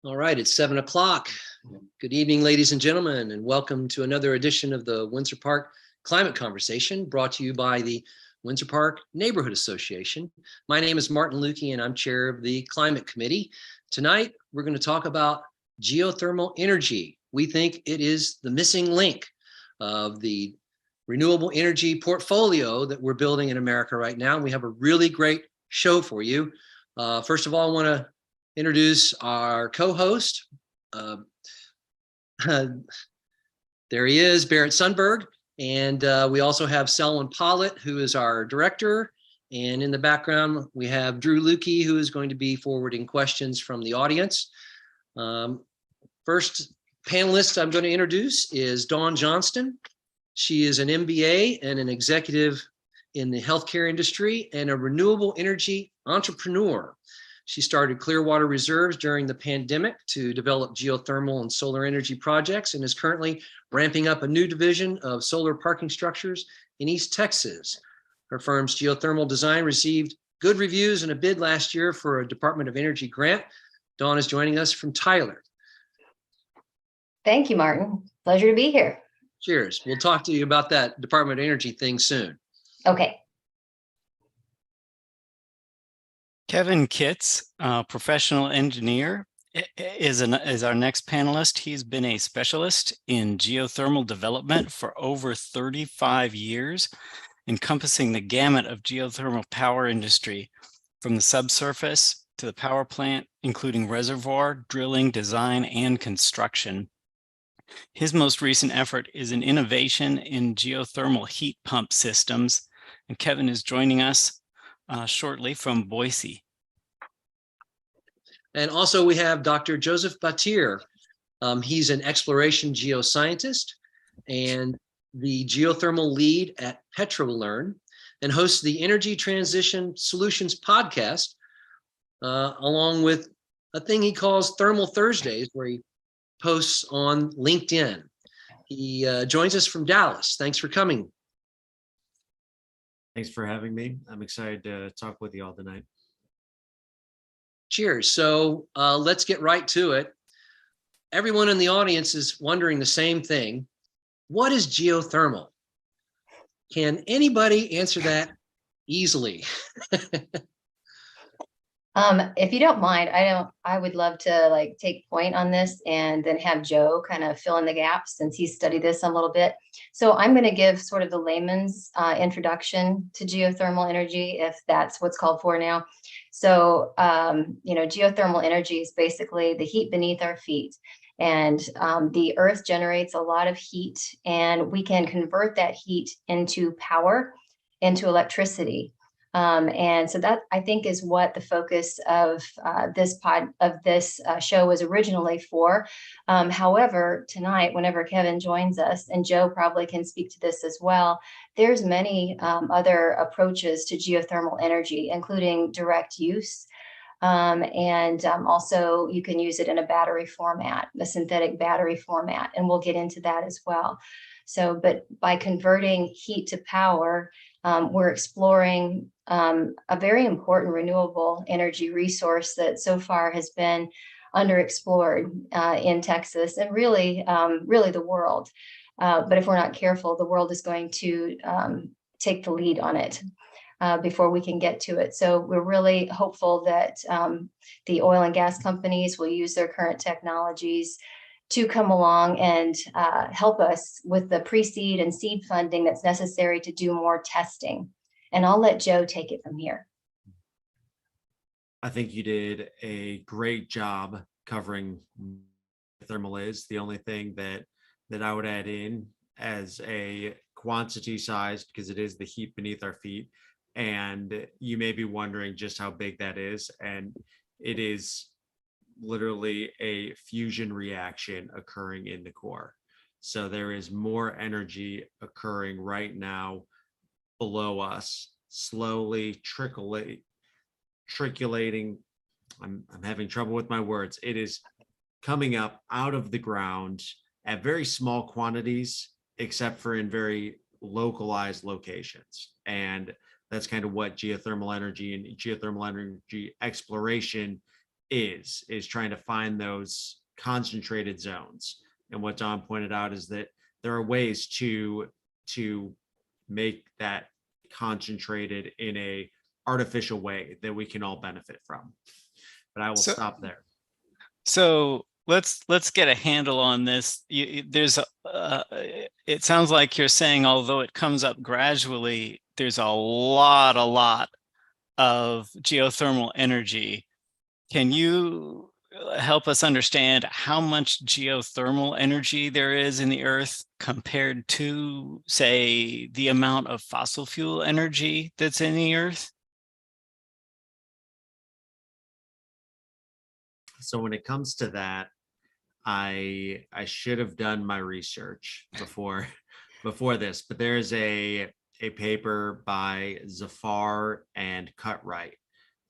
All right, it's 7 o'clock. Good evening, ladies and gentlemen, and welcome to another edition of the Windsor Park Climate Conversation brought to you by the Windsor Park Neighborhood Association. My name is Martin Lukey, and I'm chair of the Climate Committee. Tonight, we're going to talk about geothermal energy. We think it is the missing link of the renewable energy portfolio that we're building in America right now. And we have a really great show for you. First of all, I want to introduce our co-host. There he is, Barrett Sundberg. And we also have Selwyn Pollitt, who is our director. And in the background, we have Drew Lukey, who is going to be forwarding questions from the audience. First panelist I'm going to introduce is Dawn Johnston. She is an MBA and an executive in the healthcare industry and a renewable energy entrepreneur. She started Clearwater Reserves during the pandemic to develop geothermal and solar energy projects and is currently ramping up a new division of solar parking structures in East Texas. Her firm's geothermal design received good reviews in a bid last year for a Department of Energy grant. Dawn is joining us from Tyler. Thank you, Martin. Pleasure to be here. Cheers. We'll talk to you about that Department of Energy thing soon. Okay. Kevin Kitz, professional engineer, is our next panelist. He's been a specialist in geothermal development for over 35 years, encompassing the gamut of geothermal power industry, from the subsurface to the power plant, including reservoir, drilling, design, and construction. His most recent effort is an innovation in geothermal heat pump systems, and Kevin is joining us shortly from Boise. And also we have Dr. Joseph Batir. He's an exploration geoscientist and the geothermal lead at Petrolern and hosts the Energy Transition Solutions podcast, along with a thing he calls Thermal Thursdays, where he posts on LinkedIn. He joins us from Dallas. Thanks for coming. Thanks for having me. I'm excited to talk with you all tonight. Cheers. So let's get right to it. Everyone in the audience is wondering the same thing. What is geothermal? Can anybody answer that easily? If you don't mind, I would love to take point on this and then have Joe kind of fill in the gaps since he's studied this a little bit. So I'm going to give sort of the layman's introduction to geothermal energy, if that's what's called for now. So, geothermal energy is basically the heat beneath our feet. And the earth generates a lot of heat, and we can convert that heat into power, into electricity. And so that, I think, is what the focus of this show was originally for. However, tonight, whenever Kevin joins us, and Joe probably can speak to this as well, there's many other approaches to geothermal energy, including direct use. Also you can use it in a battery format, a synthetic battery format, and we'll get into that as well. So, but by converting heat to power, we're exploring a very important renewable energy resource that so far has been underexplored in Texas and really the world. But if we're not careful, the world is going to take the lead on it before we can get to it. So we're really hopeful that the oil and gas companies will use their current technologies to come along and help us with the pre-seed and seed funding that's necessary to do more testing. And I'll let Joe take it from here. I think you did a great job covering what thermal is. The only thing that I would add in as a quantity size, because it is the heat beneath our feet, and you may be wondering just how big that is, and it is literally a fusion reaction occurring in the core. So there is more energy occurring right now below us, slowly trickulating. I'm having trouble with my words. It is coming up out of the ground at very small quantities, except for in very localized locations. And that's kind of what geothermal energy and geothermal energy exploration is trying to find those concentrated zones. And what Don pointed out is that there are ways to make that concentrated in a artificial way that we can all benefit from. But I will stop there. So let's get a handle on this. There's it sounds like you're saying, although it comes up gradually, there's a lot of geothermal energy. Can you help us understand how much geothermal energy there is in the earth compared to, say, the amount of fossil fuel energy that's in the earth? So when it comes to that, I should have done my research before this, but there's a paper by Zafar and Cutright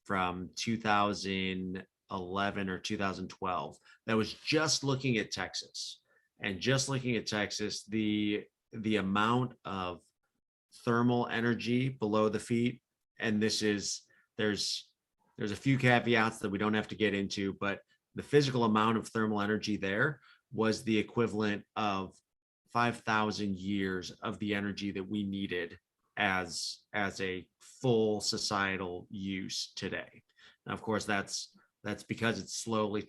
from 2011 or 2012 that was just looking at Texas, and just looking at Texas, the amount of thermal energy below the feet, and there's a few caveats that we don't have to get into, but the physical amount of thermal energy there was the equivalent of 5,000 years of the energy that we needed as a full societal use today. Now, of course, that's because it's slowly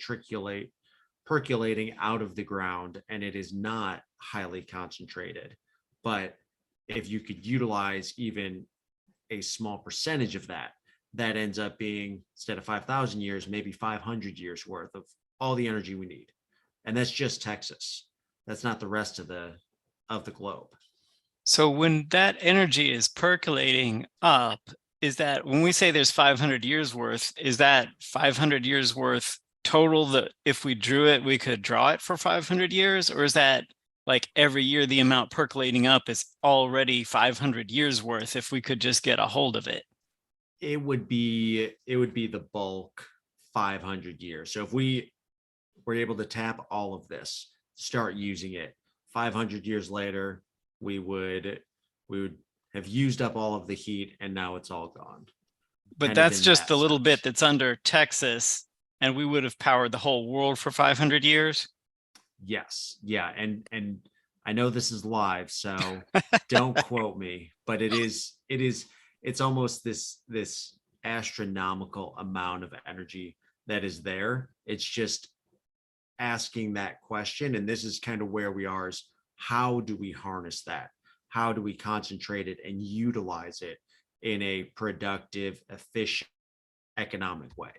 percolating out of the ground, and it is not highly concentrated. But if you could utilize even a small percentage of that, that ends up being, instead of 5,000 years, maybe 500 years worth of all the energy we need. And that's just Texas. That's not the rest of the globe. So when that energy is percolating up, is that, when we say there's 500 years worth, is that 500 years worth total, that if we drew it, we could draw it for 500 years? Or is that like every year the amount percolating up is already 500 years worth if we could just get a hold of it? It would be the bulk 500 years. So if we were able to tap all of this, start using it, 500 years later, we would have used up all of the heat, and now it's all gone. But that's just the little bit that's under Texas, and we would have powered the whole world for 500 years. Yes. Yeah. And I know this is live, so don't quote me, but it's almost this astronomical amount of energy that is there. It's just asking that question. And this is kind of where we are, is how do we harness that? How do we concentrate it and utilize it in a productive, efficient, economic way?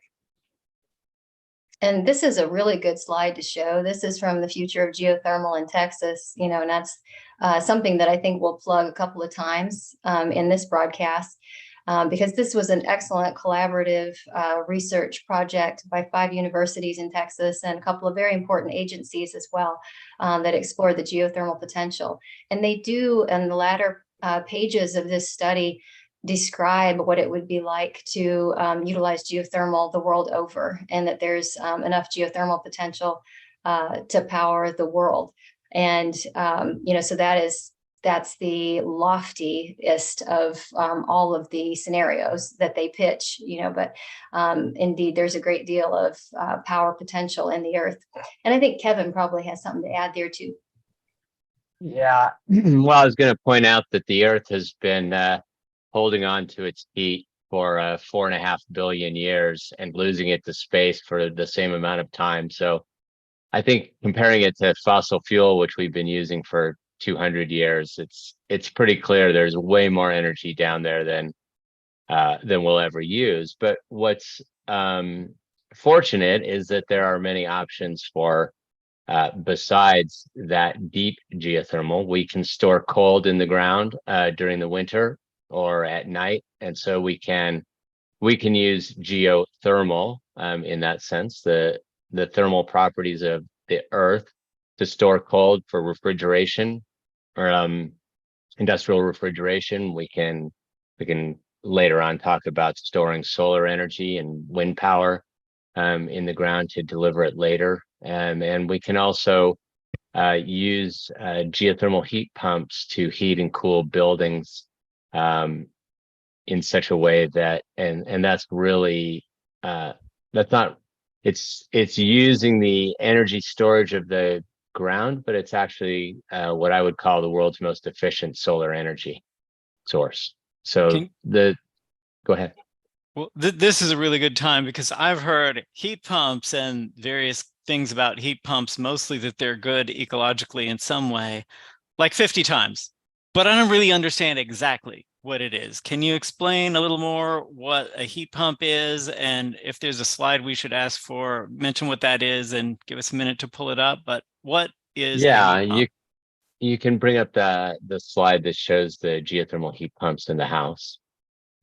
And this is a really good slide to show. This is from the future of geothermal in Texas, and that's something that I think we'll plug a couple of times in this broadcast, because this was an excellent collaborative research project by 5 universities in Texas and a couple of very important agencies as well that explore the geothermal potential. And they do, in the latter pages of this study, describe what it would be like to utilize geothermal the world over, and that there's enough geothermal potential to power the world. And so that's the loftiest of all of the scenarios that they pitch, but indeed there's a great deal of power potential in the earth. And I think Kevin probably has something to add there too. Yeah, well, I was going to point out that the earth has been holding on to its heat for 4.5 billion years and losing it to space for the same amount of time. So I think comparing it to fossil fuel, which we've been using for 200 years, it's pretty clear there's way more energy down there than we'll ever use. But what's fortunate is that there are many options for besides that deep geothermal. We can store cold in the ground during the winter or at night, and so we can use geothermal in that sense, the thermal properties of the earth, to store cold for refrigeration or industrial refrigeration. We can later on talk about storing solar energy and wind power in the ground to deliver it later, and we can also use geothermal heat pumps to heat and cool buildings in such a way that, and that's really that's not it's using the energy storage of the ground, but it's actually what I would call the world's most efficient solar energy source. So go ahead. Well, this is a really good time because I've heard heat pumps and various things about heat pumps, mostly that they're good ecologically in some way, like 50 times, but I don't really understand exactly what it is. Can you explain a little more what a heat pump is? And if there's a slide we should ask for, mention what that is and give us a minute to pull it up. But what is a Yeah, heat pump? you can bring up the slide that shows the geothermal heat pumps in the house.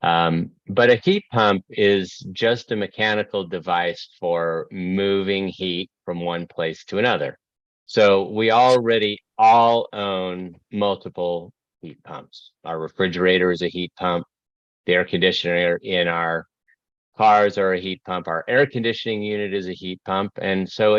But a heat pump is just a mechanical device for moving heat from one place to another. So we already all own multiple heat pumps. Our refrigerator is a heat pump. The air conditioner in our cars are a heat pump. Our air conditioning unit is a heat pump. And so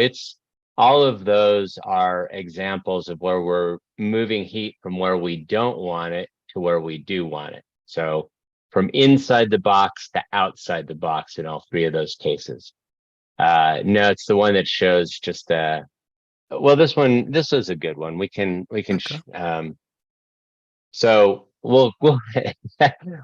all of those are examples of where we're moving heat from where we don't want it to where we do want it. So from inside the box to outside the box in all three of those cases. No, it's the one that shows just well, this is a good one. Okay. So we'll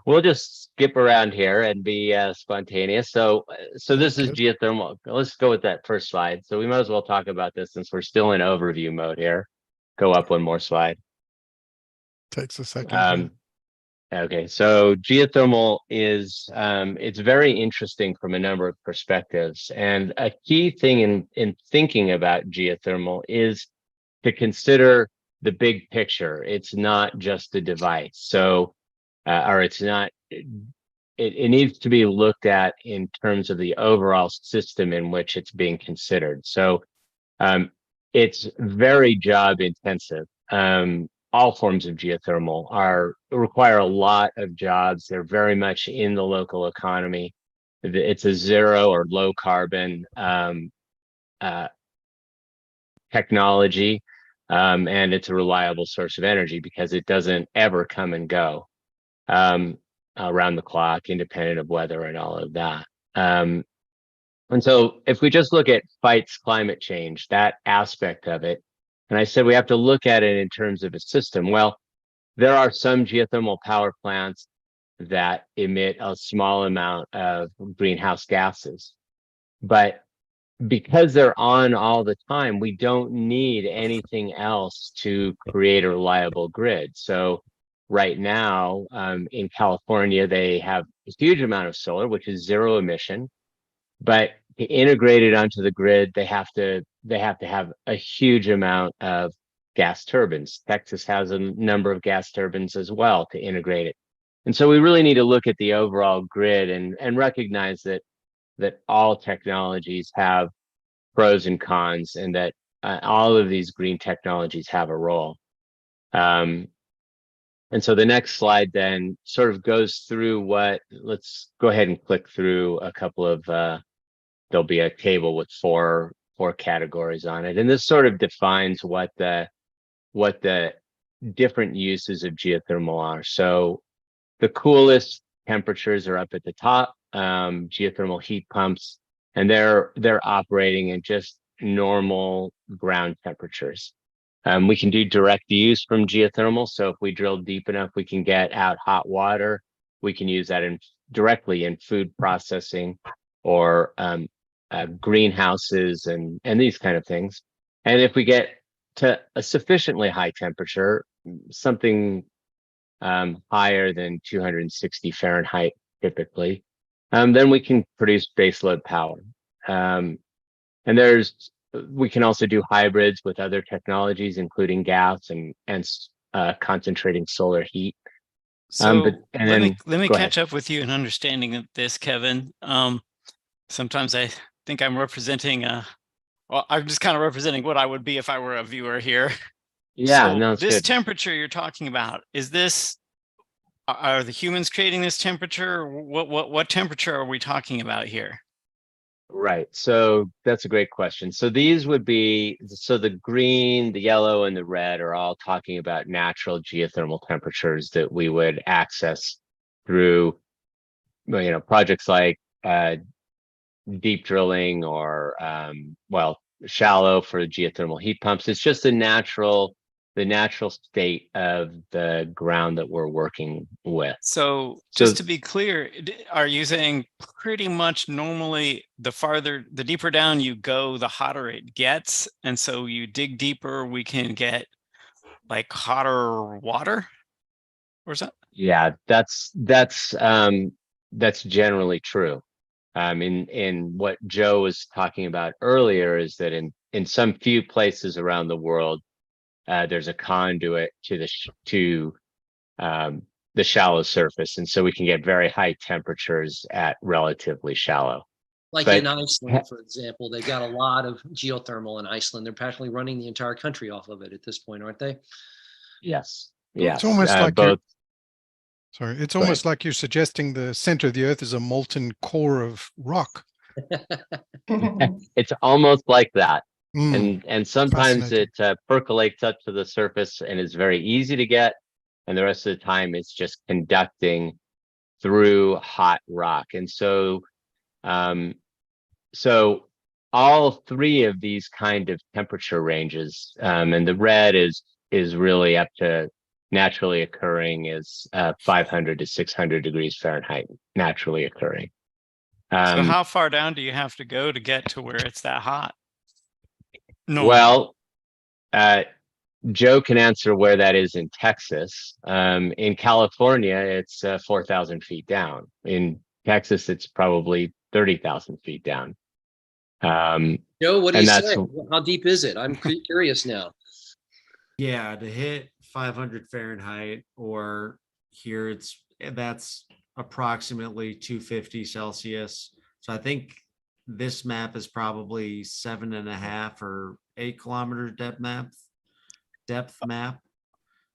we'll just skip around here and be spontaneous. So this is geothermal. Let's go with that first slide. So we might as well talk about this since we're still in overview mode here. Go up one more slide. Takes a second. Okay, so geothermal is it's very interesting from a number of perspectives, and a key thing in thinking about geothermal is to consider the big picture. It's not just a device, so or it's not. It needs to be looked at in terms of the overall system in which it's being considered. So it's very job intensive. All forms of geothermal require a lot of jobs. They're very much in the local economy. It's a zero or low carbon technology, and it's a reliable source of energy because it doesn't ever come and go around the clock, independent of weather and all of that. And so if we just look at fights climate change, that aspect of it, and I said we have to look at it in terms of a system. Well, there are some geothermal power plants that emit a small amount of greenhouse gases, but because they're on all the time, we don't need anything else to create a reliable grid. So right now in California, they have a huge amount of solar, which is zero emission, but to integrate it onto the grid, they have to have a huge amount of gas turbines. Texas has a number of gas turbines as well to integrate it. And so we really need to look at the overall grid and recognize that all technologies have pros and cons, and that all of these green technologies have a role. And so the next slide then sort of goes through let's go ahead and click through a couple of there'll be a table with four categories on it. And this sort of defines what the different uses of geothermal are. So the coolest temperatures are up at the top, geothermal heat pumps, and they're operating in just normal ground temperatures. We can do direct use from geothermal. So if we drill deep enough, we can get out hot water. We can use that directly in food processing or greenhouses and these kind of things. And if we get to a sufficiently high temperature, something higher than 260 Fahrenheit typically, then we can produce baseload power. And we can also do hybrids with other technologies, including gas and concentrating solar heat. So let me catch up with you in understanding of this, Kevin. Sometimes I think I'm representing well, I'm just kind of representing what I would be if I were a viewer here. Yeah, so no, this good. temperature you're talking about, are the humans creating this temperature? What temperature are we talking about here? Right. So that's a great question. So these would be, so the green, the yellow, and the red are all talking about natural geothermal temperatures that we would access through, projects like deep drilling or well, shallow for geothermal heat pumps. It's just the natural state of the ground that we're working with. So So just to be clear, are you saying pretty much normally the deeper down you go, the hotter it gets? And so you dig deeper, we can get like hotter water? Or is that? yeah, that's generally true. In what Joe was talking about earlier is that in some few places around the world, there's a conduit to the shallow surface, and so we can get very high temperatures at relatively shallow. Like But- in Iceland, for example, they got a lot of geothermal in Iceland. They're practically running the entire country off of it at this point, aren't they? Yes, Well, yes. it's almost like you're- both. Sorry, it's Go ahead. almost like you're suggesting the center of the earth is a molten core of rock. It's almost like that. Mm, And sometimes fascinating. it percolates up to the surface and is very easy to get, and the rest of the time it's just conducting through hot rock. And so so all three of these kind of temperature ranges, and the red is really up to naturally occurring is 500 to 600 degrees Fahrenheit naturally occurring. So how far down do you have to go to get to where it's that hot? No. Well, Joe can answer where that is in Texas. In California, it's 4,000 feet down. In Texas, it's probably 30,000 feet down. Joe, what do And you that's- say? How deep is it? I'm curious now. Yeah, to hit 500 Fahrenheit, or here that's approximately 250 Celsius. So I think this map is probably 7.5 or 8 kilometers depth map.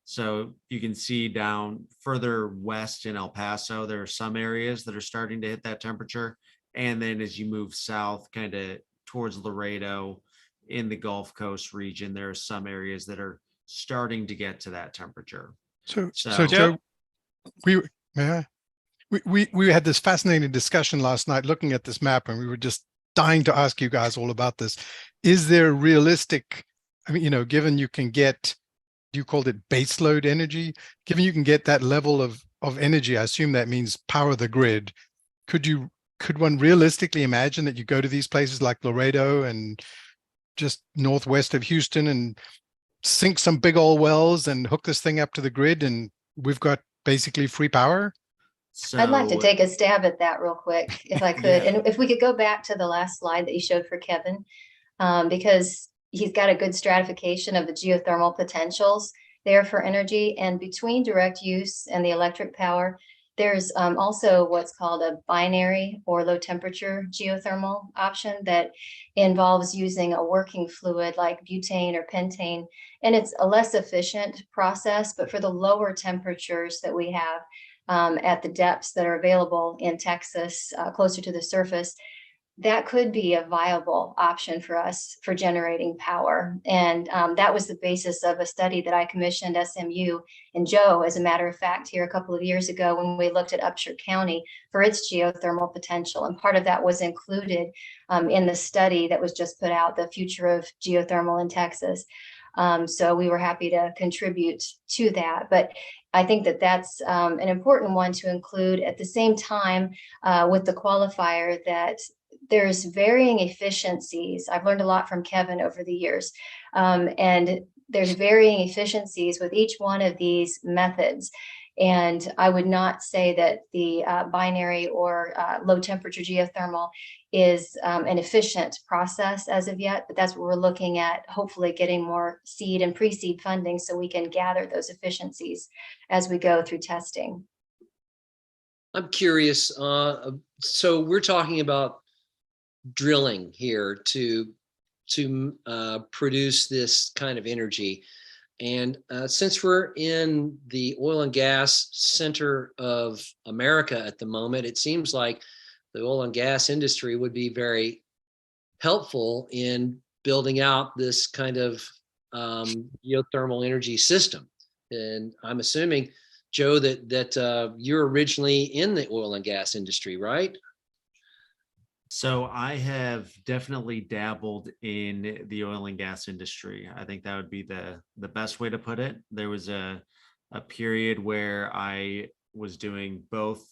So you can see down further west in El Paso, there are some areas that are starting to hit that temperature. And then as you move south, kind of towards Laredo in the Gulf Coast region, there are some areas that are starting to get to that temperature. So So- Joe, we had this fascinating discussion last night looking at this map, and we were just dying to ask you guys all about this. Is there realistic, I mean, given you can get, you called it baseload energy, given you can get that level of energy, I assume that means power the grid. Could one realistically imagine that you go to these places like Laredo and just northwest of Houston and sink some big old wells and hook this thing up to the grid, and we've got basically free power? So I'd like to take a stab at that real quick, if I could. Yeah. And if we could go back to the last slide that you showed for Kevin, because he's got a good stratification of the geothermal potentials there for energy. And between direct use and the electric power, there's also what's called a binary or low temperature geothermal option that involves using a working fluid like butane or pentane. And it's a less efficient process, but for the lower temperatures that we have at the depths that are available in Texas, closer to the surface, that could be a viable option for us for generating power. And that was the basis of a study that I commissioned SMU and Joe, as a matter of fact, here a couple of years ago when we looked at Upshur County for its geothermal potential. And part of that was included in the study that was just put out, The Future of Geothermal in Texas. So we were happy to contribute to that. But I think that that's an important one to include at the same time with the qualifier that there's varying efficiencies. I've learned a lot from Kevin over the years, and there's varying efficiencies with each one of these methods. And I would not say that the binary or low temperature geothermal is an efficient process as of yet, but that's what we're looking at, hopefully getting more seed and pre-seed funding so we can gather those efficiencies as we go through testing. I'm curious. So we're talking about drilling here to produce this kind of energy. And since we're in the oil and gas center of America at the moment, it seems like the oil and gas industry would be very helpful in building out this kind of geothermal energy system. And I'm assuming, Joe, that you're originally in the oil and gas industry, right? So I have definitely dabbled in the oil and gas industry. I think that would be the best way to put it. There was a period where I was doing both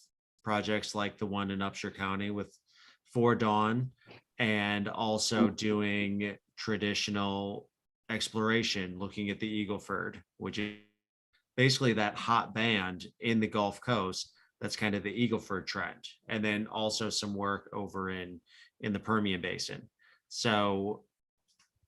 projects like the one in Upshur County with For Dawn, and also doing traditional exploration, looking at the Eagleford, which is basically that hot band in the Gulf Coast. That's kind of the Eagleford trend, and then also some work over in the Permian Basin. So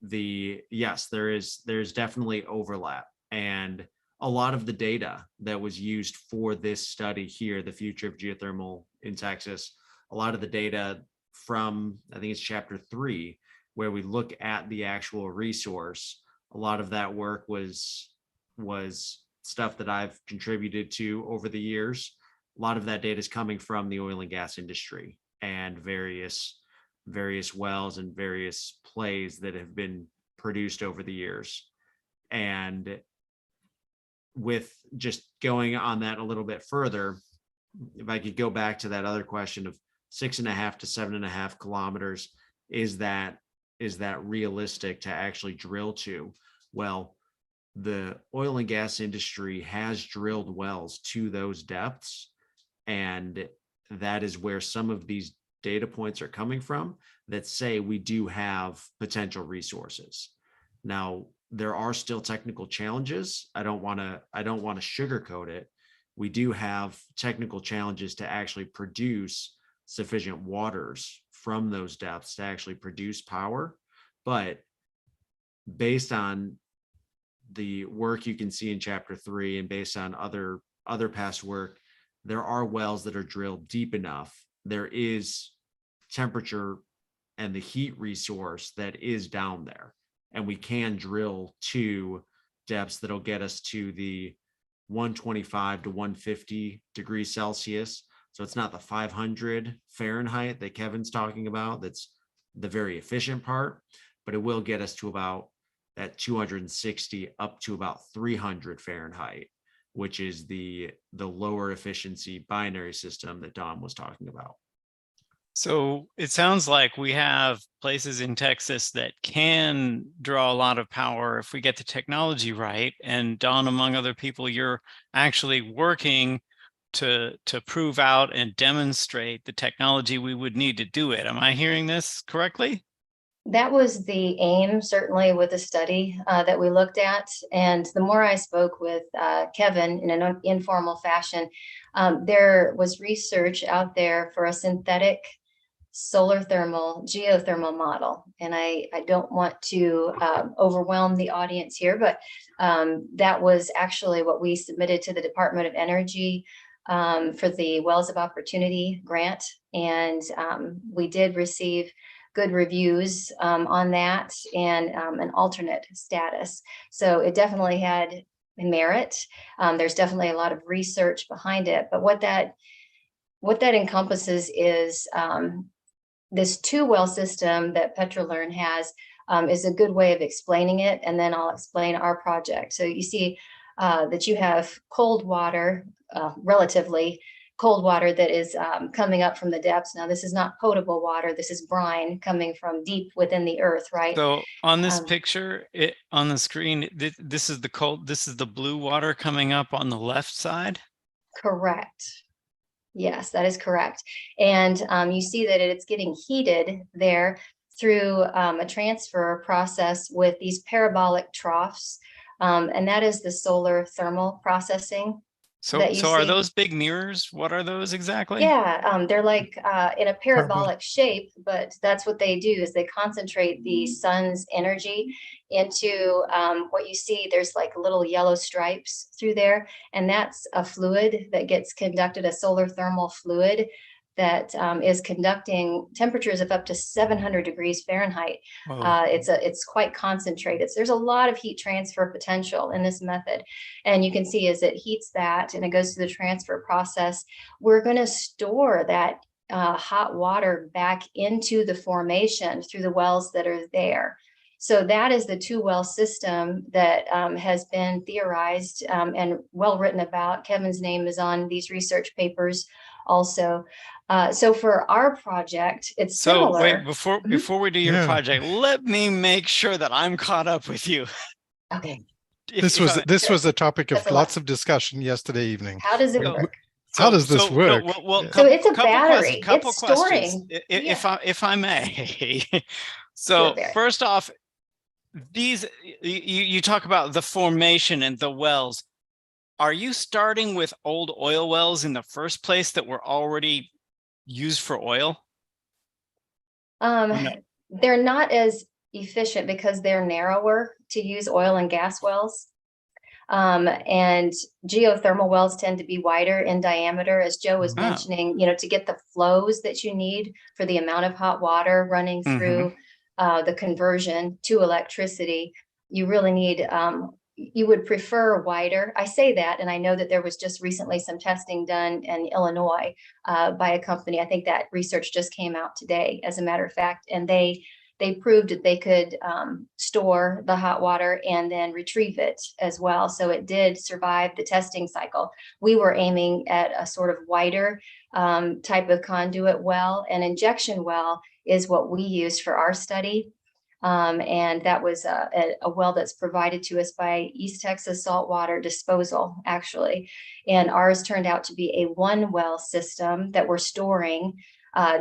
yes, there's definitely overlap, and a lot of the data that was used for this study here, the future of geothermal in Texas, a lot of the data from, I think it's chapter 3, where we look at the actual resource. A lot of that work was stuff that I've contributed to over the years. A lot of that data is coming from the oil and gas industry and various wells and various plays that have been produced over the years. And with just going on that a little bit further, if I could go back to that other question of 6.5 to 7.5 kilometers, is that realistic to actually drill to? Well, the oil and gas industry has drilled wells to those depths, and that is where some of these data points are coming from that say we do have potential resources. Now, there are still technical challenges. I don't want to sugarcoat it. We do have technical challenges to actually produce sufficient waters from those depths to actually produce power. But based on the work you can see in chapter 3 and based on other past work, there are wells that are drilled deep enough. There is temperature and the heat resource that is down there, and we can drill to depths that'll get us to the 125 to 150 degrees Celsius. So it's not the 500 Fahrenheit that Kevin's talking about. That's the very efficient part, but it will get us to about that 260 up to about 300 Fahrenheit, which is the lower efficiency binary system that Don was talking about. So it sounds like we have places in Texas that can draw a lot of power if we get the technology right. And Don, among other people, you're actually working to prove out and demonstrate the technology we would need to do it. Am I hearing this correctly? That was the aim, certainly, with the study that we looked at. And the more I spoke with Kevin in an informal fashion, there was research out there for a synthetic solar thermal geothermal model. And I don't want to overwhelm the audience here, but that was actually what we submitted to the Department of Energy for the Wells of Opportunity grant. And we did receive good reviews on that and an alternate status. So it definitely had merit. There's definitely a lot of research behind it, but what that encompasses is this 2-well system that Petrolern has is a good way of explaining it, and then I'll explain our project. So you see that you have cold water, relatively cold water that is coming up from the depths. Now, this is not potable water. This is brine coming from deep within the earth, right? So on this picture, on the screen, this is the blue water coming up on the left side? Correct. Yes, that is correct. And you see that it's getting heated there through a transfer process with these parabolic troughs. And that is the solar thermal processing. So are those big mirrors? What are those exactly? Yeah, they're like in a parabolic shape, but that's what they do is they concentrate the sun's energy into what you see. There's like little yellow stripes through there, and that's a fluid that gets conducted, a solar thermal fluid that is conducting temperatures of up to 700 degrees Fahrenheit. It's quite concentrated. So there's a lot of heat transfer potential in this method. And you can see as it heats that and it goes through the transfer process, we're going to store that hot water back into the formation through the wells that are there. So that is the 2-well system that has been theorized and well written about. Kevin's name is on these research papers also. So for our project, it's So similar. wait, before we do your Yeah. project, let me make sure that I'm caught up with you. Okay, This was a topic of That's a lots lot. of discussion yesterday evening. how does it So- work? How does this work? Well, Yeah. So it's a couple battery. couple It's questions, storing. if I may. Do So it, Barry. first off, you talk about the formation and the wells. Are you starting with old oil wells in the first place that were already used for oil? No. They're not as efficient because they're narrower to use oil and gas wells. And geothermal wells tend to be wider in diameter, as Joe was mentioning, to get the flows that you need for the amount of hot water running through the conversion to electricity. You really need, you would prefer wider. I say that, and I know that there was just recently some testing done in Illinois by a company. I think that research just came out today, as a matter of fact, and they proved that they could store the hot water and then retrieve it as well. So it did survive the testing cycle. We were aiming at a sort of wider type of conduit well. An injection well is what we used for our study. And that was a well that's provided to us by East Texas Saltwater Disposal, actually. And ours turned out to be a one well system that we're storing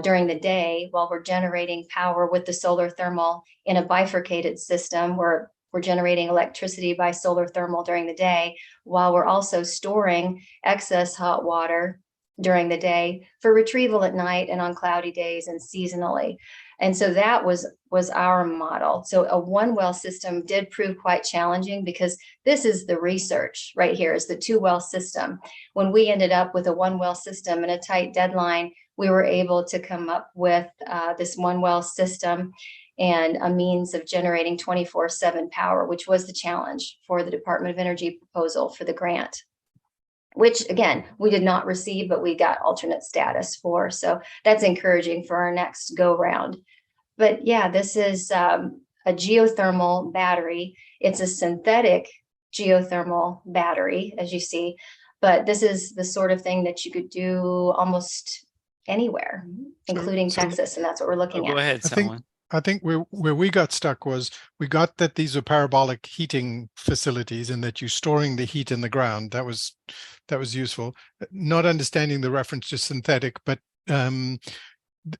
during the day while we're generating power with the solar thermal in a bifurcated system where we're generating electricity by solar thermal during the day, while we're also storing excess hot water during the day for retrieval at night and on cloudy days and seasonally. And so that was our model. So a one well system did prove quite challenging, because this is the research right here, is the two well system. When we ended up with a one well system and a tight deadline, we were able to come up with this one well system and a means of generating 24/7 power, which was the challenge for the Department of Energy proposal for the grant, which again, we did not receive, but we got alternate status for. So that's encouraging for our next go round. But yeah, this is a geothermal battery. It's a synthetic geothermal battery, as you see, but this is the sort of thing that you could do almost anywhere, including Texas, and that's what we're looking at. Go ahead, Selwyn. I think where we got stuck was we got that these are parabolic heating facilities and that you're storing the heat in the ground. That was useful. Not understanding the reference to synthetic, but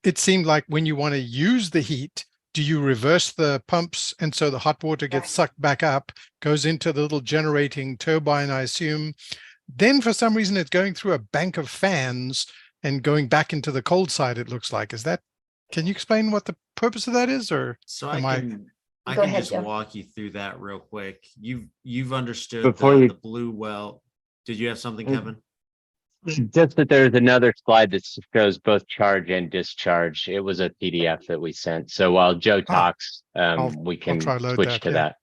it seemed like when you want to use the heat, do you reverse the pumps and so the hot water gets sucked back up, goes into the little generating turbine, I assume. Then for some reason it's going through a bank of fans and going back into the cold side, it looks like. Is that, can you explain what the purpose of that is, or So am I can just Joe. walk you through that real quick. You've understood Before the blue well. Did you have something, Kevin? Just that there's another slide that shows both charge and discharge. It was a PDF that we sent. So while Joe talks, we can try load switch that, to yeah. that.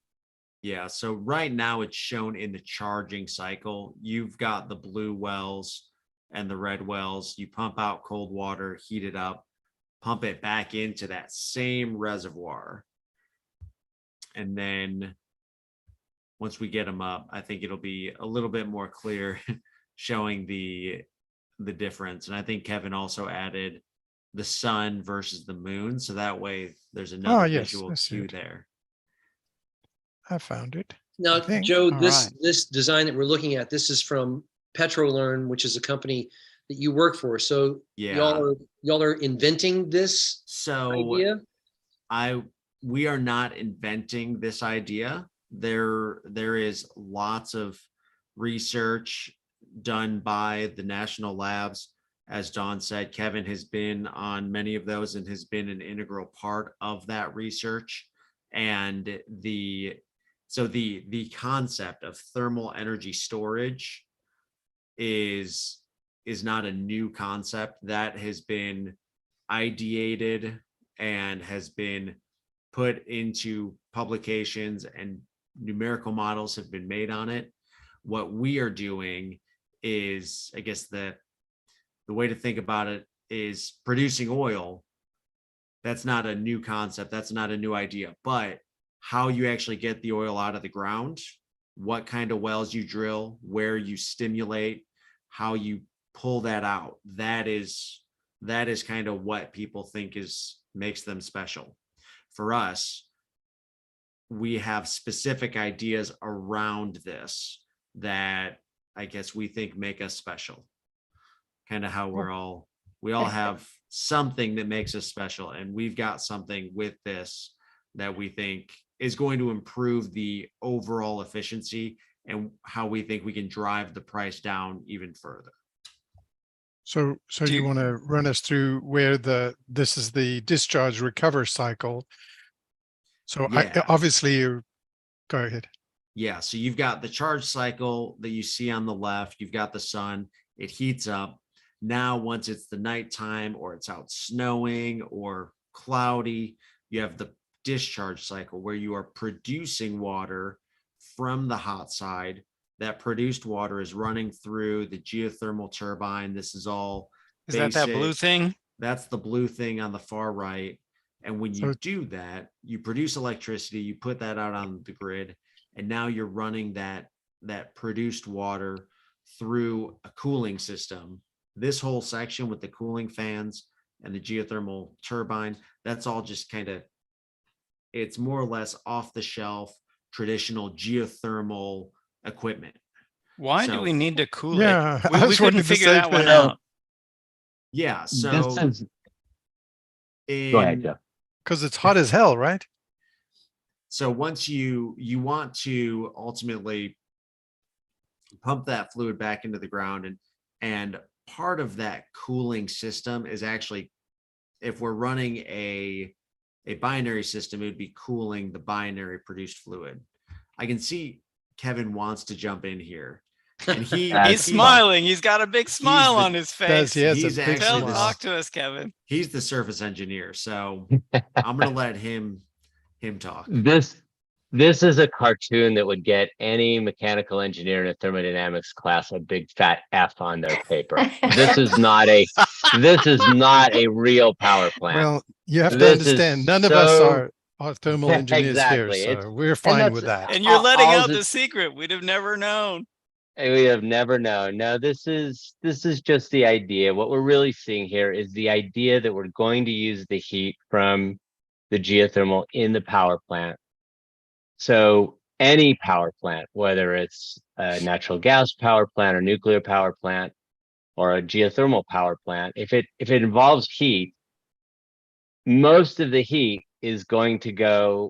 Yeah, so right now it's shown in the charging cycle. You've got the blue wells and the red wells. You pump out cold water, heat it up, pump it back into that same reservoir. And then once we get them up, I think it'll be a little bit more clear showing the difference. And I think Kevin also added the sun versus the moon. So that way there's another visual cue there. I found it. Now, I think. Joe, All this right. this design that we're looking at, this is from Petrolern, which is a company that you work for. So Yeah. y'all are inventing this So idea? we are not inventing this idea. There is lots of research done by the national labs. As Dawn said, Kevin has been on many of those and has been an integral part of that research. And the concept of thermal energy storage is not a new concept. That has been ideated and has been put into publications, and numerical models have been made on it. What we are doing is, I guess the way to think about it is producing oil. That's not a new concept. That's not a new idea, but how you actually get the oil out of the ground, what kind of wells you drill, where you stimulate, how you pull that out. That is kind of what people think makes them special. For us, we have specific ideas around this that I guess we think make us special. Kind of how we all have something that makes us special, and we've got something with this that we think is going to improve the overall efficiency and how we think we can drive the price down even further. So you want to run us through where this is the discharge recover cycle. So Yeah. obviously you go ahead. Yeah, so you've got the charge cycle that you see on the left, you've got the sun, it heats up. Now, once it's the nighttime or it's out snowing or cloudy, you have the discharge cycle where you are producing water from the hot side. That produced water is running through the geothermal turbine. This is all Is that blue basic. thing? That's the blue thing on the far right. And when you So- do that, you produce electricity, you put that out on the grid, and now you're running that produced water through a cooling system. This whole section with the cooling fans and the geothermal turbine, that's all just kind of, it's more or less off the shelf, traditional geothermal equipment. Why do So- we need to cool Yeah, it? I We was couldn't wondering the figure same that one thing. out. Yeah, This so is, go ahead, in, Jeff. Because it's hot as hell, right? so once you want to ultimately pump that fluid back into the ground, and part of that cooling system is actually, if we're running a binary system, it would be cooling the binary produced fluid. I can see Kevin wants to jump in here, and He's smiling. He's got a big smile on his face. He has he's a big actually Tell, the- smile. talk to us, Kevin. he's the surface engineer, so I'm gonna let him talk. This is a cartoon that would get any mechanical engineer in a thermodynamics class a big fat F on their paper. This is not a real power plant. Well, you have to This is understand, none of us so- are thermal engineers Exactly. here, It's- so we're fine with that's- that. And you're letting all out the- the secret. We'd have never known. We have never known. No, this is just the idea. What we're really seeing here is the idea that we're going to use the heat from the geothermal in the power plant. So any power plant, whether it's a natural gas power plant or nuclear power plant or a geothermal power plant, if it involves heat, most of the heat is going to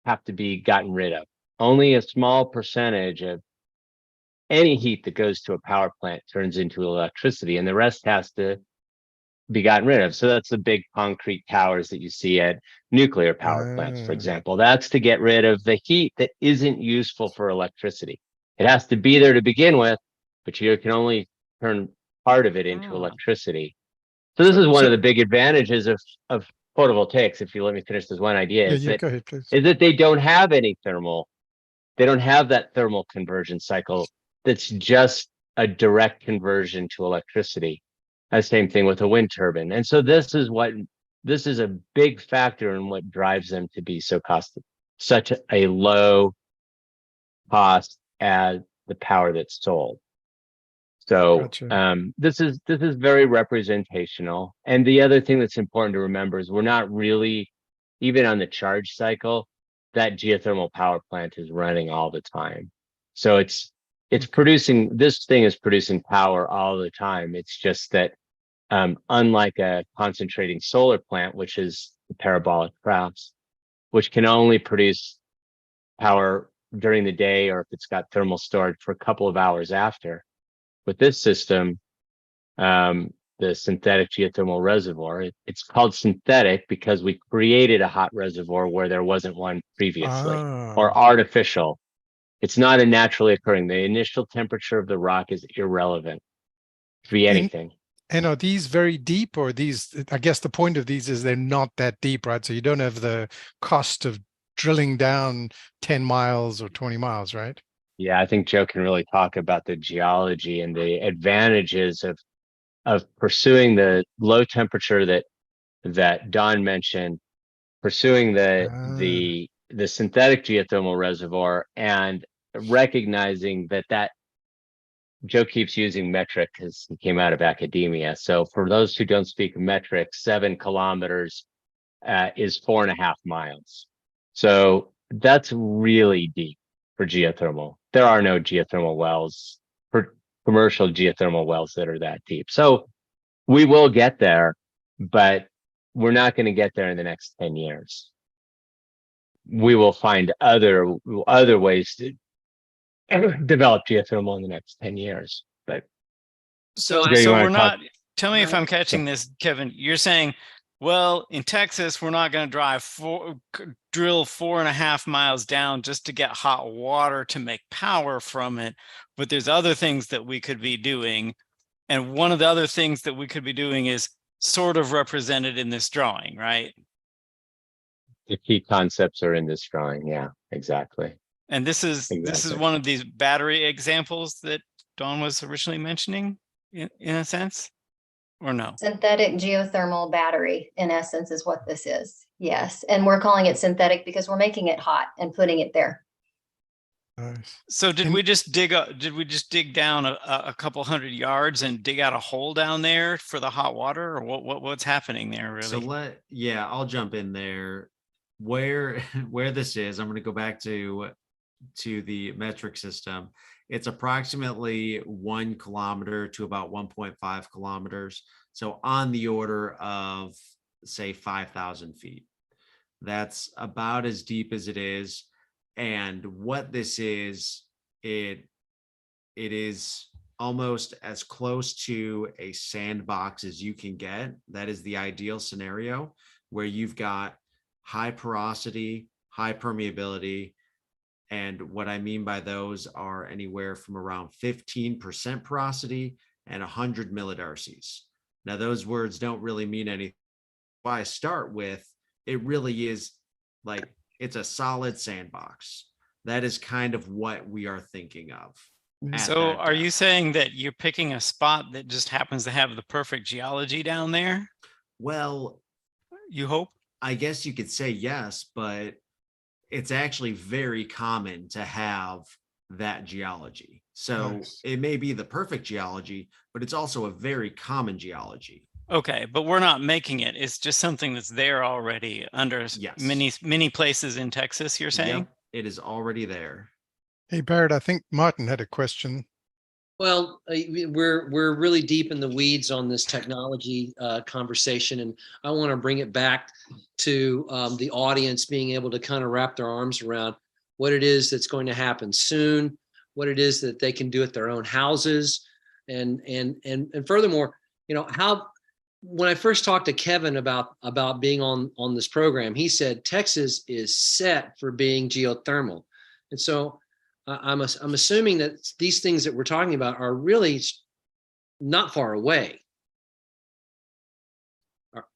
have to be gotten rid of. Only a small percentage of any heat that goes to a power plant turns into electricity, and the rest has to be gotten rid of. So that's the big concrete towers that you see at nuclear power plants, for example. That's to get rid of the heat that isn't useful for electricity. It has to be there to begin with, but you can only turn part of it into electricity. So this is one of the big advantages of photovoltaics, if you let me finish this one idea, Yeah, go ahead, please. is that they don't have any thermal. They don't have that thermal conversion cycle that's just a direct conversion to electricity. The same thing with a wind turbine. And so this is a big factor in what drives them to be such a low cost as the power that's sold. So Gotcha. this is very representational. And the other thing that's important to remember is we're not really, even on the charge cycle, that geothermal power plant is running all the time. So it's producing, this thing is producing power all the time. It's just that unlike a concentrating solar plant, which is the parabolic troughs, which can only produce power during the day, or if it's got thermal storage for a couple of hours after. With this system, the synthetic geothermal reservoir, it's called synthetic because we created a hot reservoir where there wasn't one previously, or artificial. It's not a naturally occurring. The initial temperature of the rock is irrelevant. It could be anything. And are these very deep, or these, I guess the point of these is they're not that deep, right? So you don't have the cost of drilling down 10 miles or 20 miles, right? Yeah, I think Joe can really talk about the geology and the advantages of pursuing the low temperature that Don mentioned, pursuing the synthetic geothermal reservoir, and recognizing that Joe keeps using metric because he came out of academia. So for those who don't speak metric, 7 kilometers is 4.5 miles. So that's really deep for geothermal. There are no geothermal wells, for commercial geothermal wells, that are that deep. So we will get there, but we're not going to get there in the next 10 years. We will find other ways to develop geothermal in the next 10 years. But So, Joe, you so wanna we're talk- not, tell me if I'm catching this, Kevin. You're saying, well, in Texas, we're not going to drill 4.5 miles down just to get hot water to make power from it. But there's other things that we could be doing. And one of the other things that we could be doing is sort of represented in this drawing, right? The key concepts are in this drawing. Yeah, exactly. And this is Exactly. one of these battery examples that Dawn was originally mentioning in a sense, or no? Synthetic geothermal battery, in essence, is what this is. Yes. And we're calling it synthetic because we're making it hot and putting it there. Nice. So did And- we just dig down a couple hundred yards and dig out a hole down there for the hot water, or what's happening there really? So I'll jump in there. Where this is, I'm going to go back to the metric system. It's approximately 1 kilometer to about 1.5 kilometers. So on the order of, say, 5,000 feet. That's about as deep as it is. And what this is, it is almost as close to a sandbox as you can get. That is the ideal scenario, where you've got high porosity, high permeability. And what I mean by those are anywhere from around 15% porosity and 100 millidarcies. Now, those words don't really mean anything. Why I start with, it really is like, it's a solid sandbox. That is kind of what we are thinking of. at So that are you depth. saying that you're picking a spot that just happens to have the perfect geology down there? Well, You hope? I guess you could say yes, but it's actually very common to have that geology. So Nice. it may be the perfect geology, but it's also a very common geology. Okay, but we're not making it. It's just something that's there already under Yes. many places in Texas, you're saying? Yep, it is already there. Hey, Barrett, I think Martin had a question. Well, we're really deep in the weeds on this technology conversation, and I want to bring it back to the audience being able to kind of wrap their arms around what it is that's going to happen soon, what it is that they can do at their own houses, and furthermore, how. When I first talked to Kevin about being on this program, he said Texas is set for being geothermal, and so I'm assuming that these things that we're talking about are really not far away,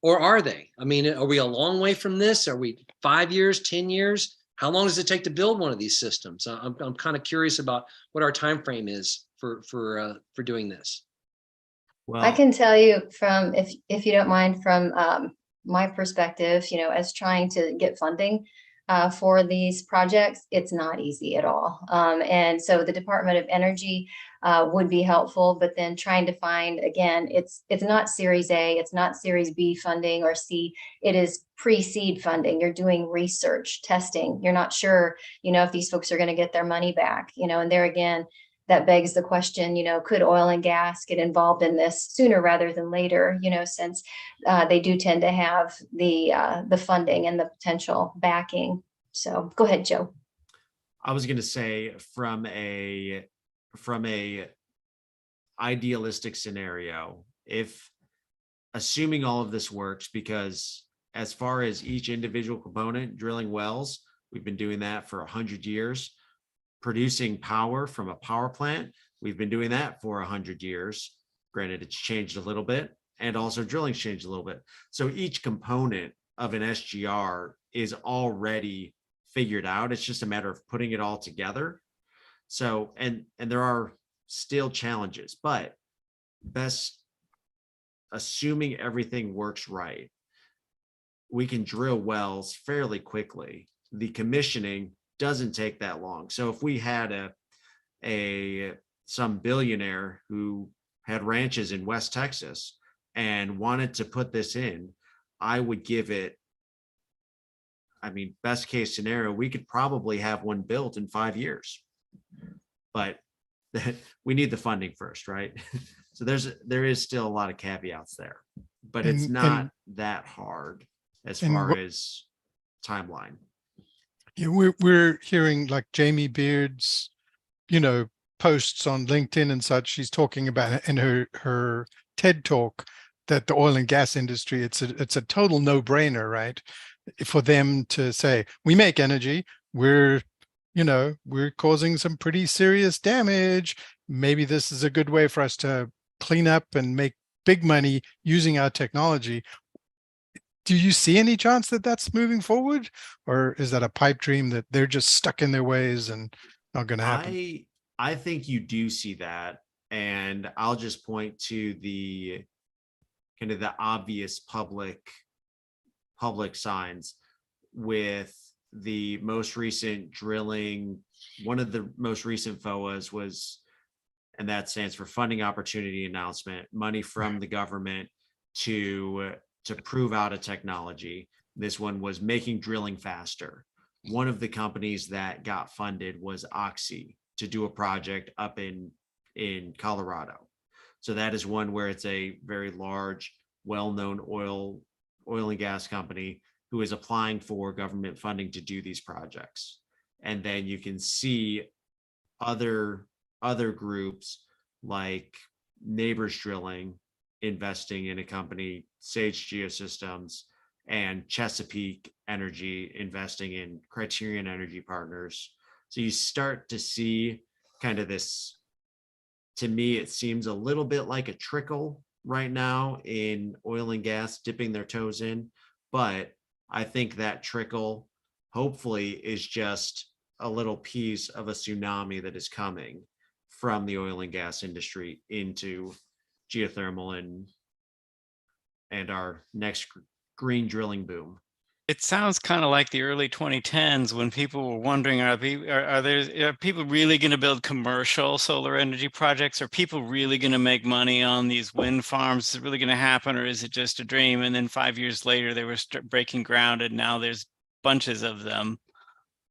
or are they? I mean, are we a long way from this? Are we 5 years, 10 years? How long does it take to build one of these systems? I'm kind of curious about what our time frame is for doing this. Well, I can tell you from, if you don't mind, from my perspective, as trying to get funding for these projects, it's not easy at all. And so the Department of Energy would be helpful, but then trying to find, again, it's not Series A, it's not Series B funding or C, it is pre-seed funding. You're doing research, testing. You're not sure, if these folks are going to get their money back, and there again, that begs the question, could oil and gas get involved in this sooner rather than later, since they do tend to have the funding and the potential backing. So go ahead, Joe. I was going to say from a idealistic scenario, if assuming all of this works, because as far as each individual component, drilling wells, we've been doing that for 100 years. Producing power from a power plant, we've been doing that for 100 years. Granted, it's changed a little bit, and also drilling's changed a little bit. So each component of an SGR is already figured out. It's just a matter of putting it all together. So, and there are still challenges, but assuming everything works right, we can drill wells fairly quickly. The commissioning doesn't take that long. So if we had a some billionaire who had ranches in West Texas and wanted to put this in, I would give it, I mean, best case scenario, we could probably have one built in 5 years. But we need the funding first, right? So there is still a lot of caveats there, but it's And- not that hard as and far what- as timeline. Yeah, we're hearing like Jamie Beard's, posts on LinkedIn and such. She's talking about in her TED talk that the oil and gas industry, it's a total no-brainer, right? For them to say, we make energy, we're causing some pretty serious damage. Maybe this is a good way for us to clean up and make big money using our technology. Do you see any chance that that's moving forward, or is that a pipe dream that they're just stuck in their ways and not going to happen? I think you do see that, and I'll just point to the kind of the obvious public signs with the most recent drilling. One of the most recent FOAs was, and that stands for Funding Opportunity Announcement, money from the government to prove out a technology. This one was making drilling faster. One of the companies that got funded was Oxy to do a project up in Colorado. So that is one where it's a very large, well-known oil and gas company who is applying for government funding to do these projects. And then you can see other groups like Neighbors Drilling investing in a company, Sage Geosystems, and Chesapeake Energy investing in Criterion Energy Partners. So you start to see kind of this, to me, it seems a little bit like a trickle right now in oil and gas dipping their toes in. But I think that trickle hopefully is just a little piece of a tsunami that is coming from the oil and gas industry into geothermal and our next green drilling boom. It sounds kind of like the early 2010s when people were wondering, are people really going to build commercial solar energy projects? Are people really going to make money on these wind farms? Is it really going to happen, or is it just a dream? And then 5 years later, they were breaking ground, and now there's bunches of them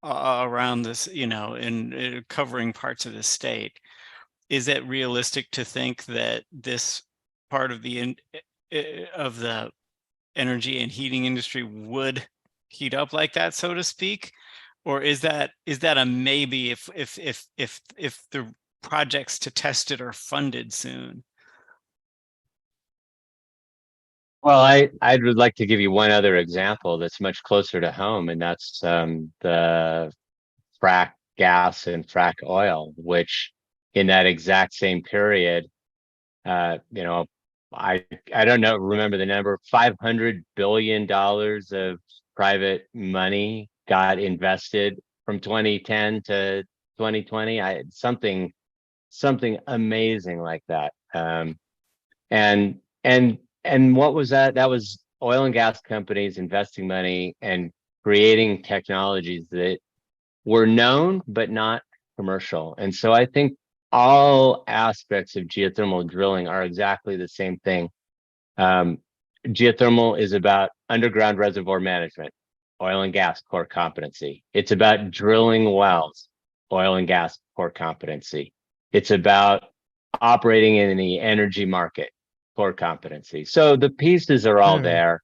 around this, in covering parts of the state. Is it realistic to think that this part of the energy and heating industry would heat up like that, so to speak? Or is that a maybe if the projects to test it are funded soon? Well, I would like to give you one other example that's much closer to home, and that's the frack gas and frack oil, which in that exact same period, I don't remember the number, $500 billion of private money got invested from 2010 to 2020. Something amazing like that. And what was that? That was oil and gas companies investing money and creating technologies that were known but not commercial. And so I think all aspects of geothermal drilling are exactly the same thing. Geothermal is about underground reservoir management, oil and gas core competency. It's about drilling wells, oil and gas core competency. It's about operating in the energy market, core competency. So the pieces are all there.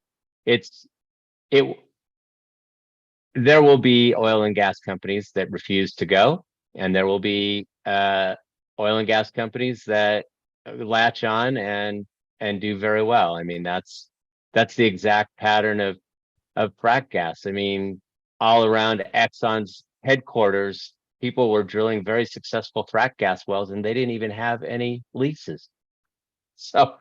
There will be oil and gas companies that refuse to go, and there will be oil and gas companies that latch on and do very well. I mean, that's the exact pattern of frack gas. I mean, all around Exxon's headquarters, people were drilling very successful frack gas wells, and they didn't even have any leases. So,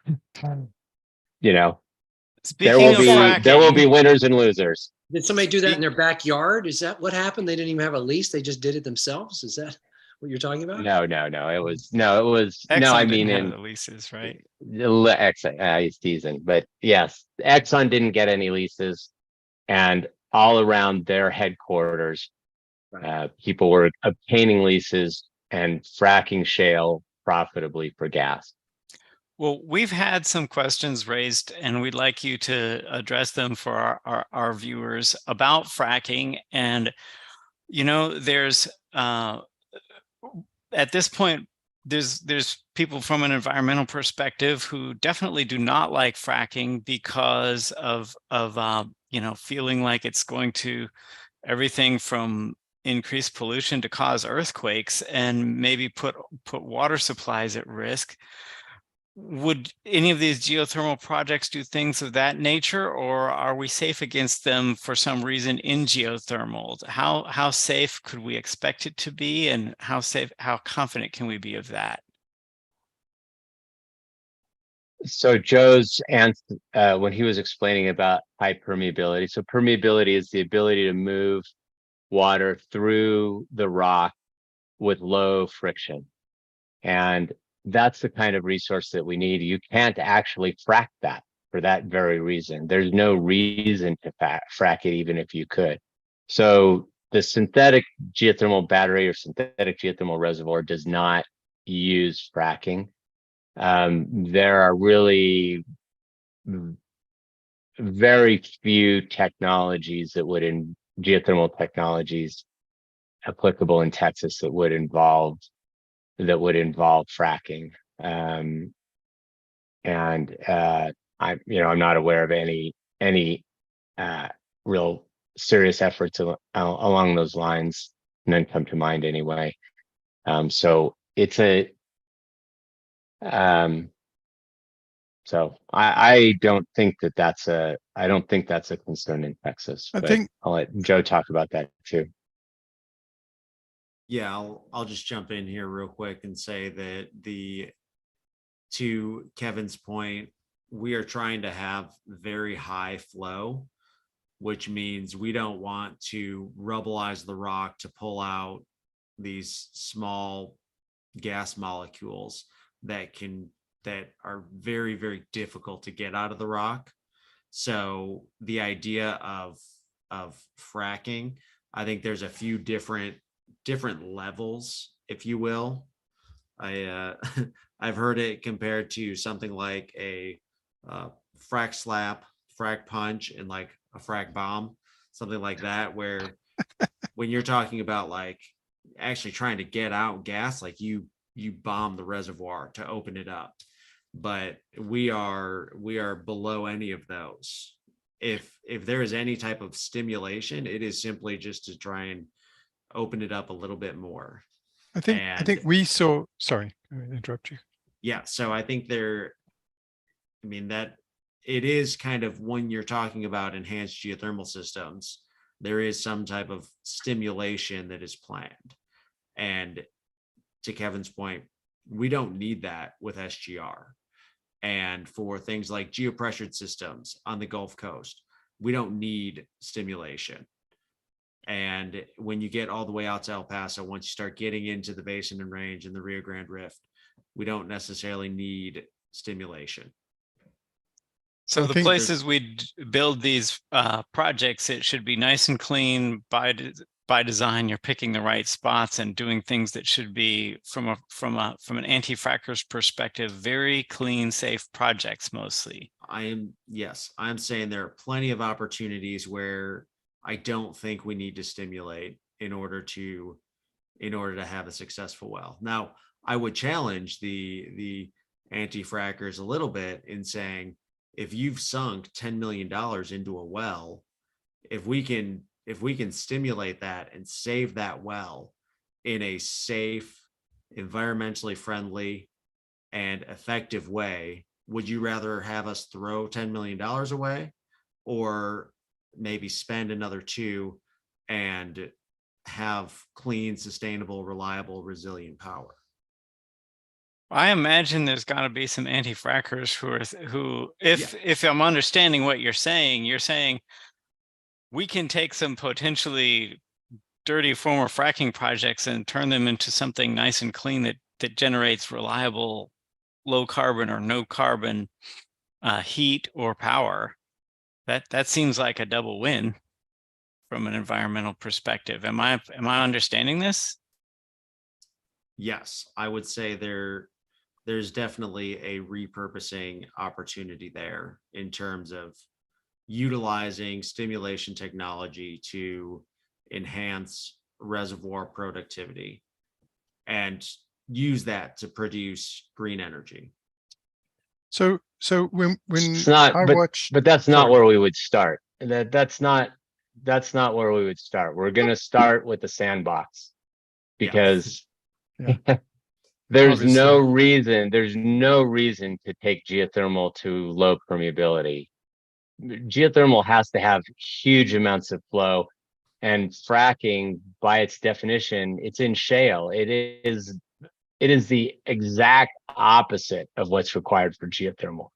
there will be winners and losers. Did somebody do that in their backyard? Is that what happened? They didn't even have a lease. They just did it themselves. Is that what you're talking about? No. It was Exxon I mean, didn't have the leases, right? Exxon, he's teasing, but yes, Exxon didn't get any leases, and all around their headquarters, people were obtaining leases and fracking shale profitably for gas. Well, we've had some questions raised, and we'd like you to address them for our viewers about fracking. And, you know, there's at this point, there's people from an environmental perspective who definitely do not like fracking because of you know, feeling like it's going to everything from increased pollution to cause earthquakes and maybe put water supplies at risk. Would any of these geothermal projects do things of that nature, or are we safe against them for some reason in geothermal? How safe could we expect it to be, and how confident can we be of that? So Joe's answer when he was explaining about high permeability. So permeability is the ability to move water through the rock with low friction. And that's the kind of resource that we need. You can't actually frack that for that very reason. There's no reason to frack it, even if you could. So the synthetic geothermal battery or synthetic geothermal reservoir does not use fracking. There are really very few technologies that would geothermal technologies applicable in Texas that would involve fracking. I'm not aware of any real serious efforts along those lines. None come to mind anyway. So it's so I don't think that's a concern in Texas. I but think I'll let Joe talk about that too. Yeah, I'll just jump in here real quick and say that to Kevin's point, we are trying to have very high flow, which means we don't want to rubbleize the rock to pull out these small gas molecules that are very, very difficult to get out of the rock. So the idea of fracking, I think there's a few different levels, if you will. I've heard it compared to something like a frack slap, frack punch, and like a frack bomb, something like that, where when you're talking about like actually trying to get out gas, like you bomb the reservoir to open it up. But we are below any of those. If there is any type of stimulation, it is simply just to try and open it up a little bit more. I think we saw, sorry, I interrupt you. Yeah, so I think that it is kind of, when you're talking about enhanced geothermal systems, there is some type of stimulation that is planned. And to Kevin's point, we don't need that with SGR. And for things like geopressured systems on the Gulf Coast, we don't need stimulation. And when you get all the way out to El Paso, once you start getting into the Basin and Range and the Rio Grande Rift, we don't necessarily need stimulation. So the places we build these projects, it should be nice and clean by design. You're picking the right spots and doing things that should be, from an anti-fracker's perspective, very clean, safe projects mostly. I'm saying there are plenty of opportunities where I don't think we need to stimulate in order to have a successful well. Now, I would challenge the anti-frackers a little bit in saying, if you've sunk $10 million into a well, if we can stimulate that and save that well in a safe, environmentally friendly, and effective way, would you rather have us throw $10 million away, or maybe spend another $2 million and have clean, sustainable, reliable, resilient power? I imagine there's got to be some anti-frackers if I'm understanding what you're saying we can take some potentially dirty former fracking projects and turn them into something nice and clean that generates reliable, low carbon or no carbon heat or power. That seems like a double win from an environmental perspective. Am I understanding this? Yes, I would say there there's definitely a repurposing opportunity there in terms of utilizing stimulation technology to enhance reservoir productivity and use that to produce green energy. So when It's not, I watched, but that's not sorry. where we would start. That's not where we would start. We're going to start with the sandbox because Yeah. there's no Obviously. reason to take geothermal to low permeability. Geothermal has to have huge amounts of flow, and fracking by its definition, it's in shale. It is the exact opposite of what's required for geothermal.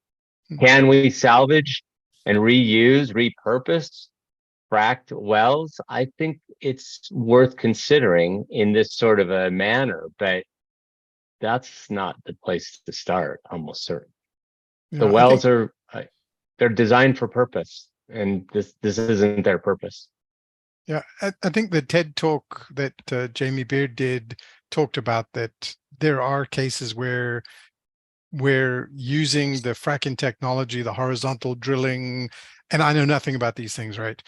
Can we salvage and reuse, repurpose fracked wells? I think it's worth considering in this sort of a manner, but that's not the place to start, almost certain. The Yeah, I think wells are they're designed for purpose, and this isn't their purpose. Yeah, I think the TED talk that Jamie Beard did talked about that there are cases where using the fracking technology, the horizontal drilling, and I know nothing about these things, right?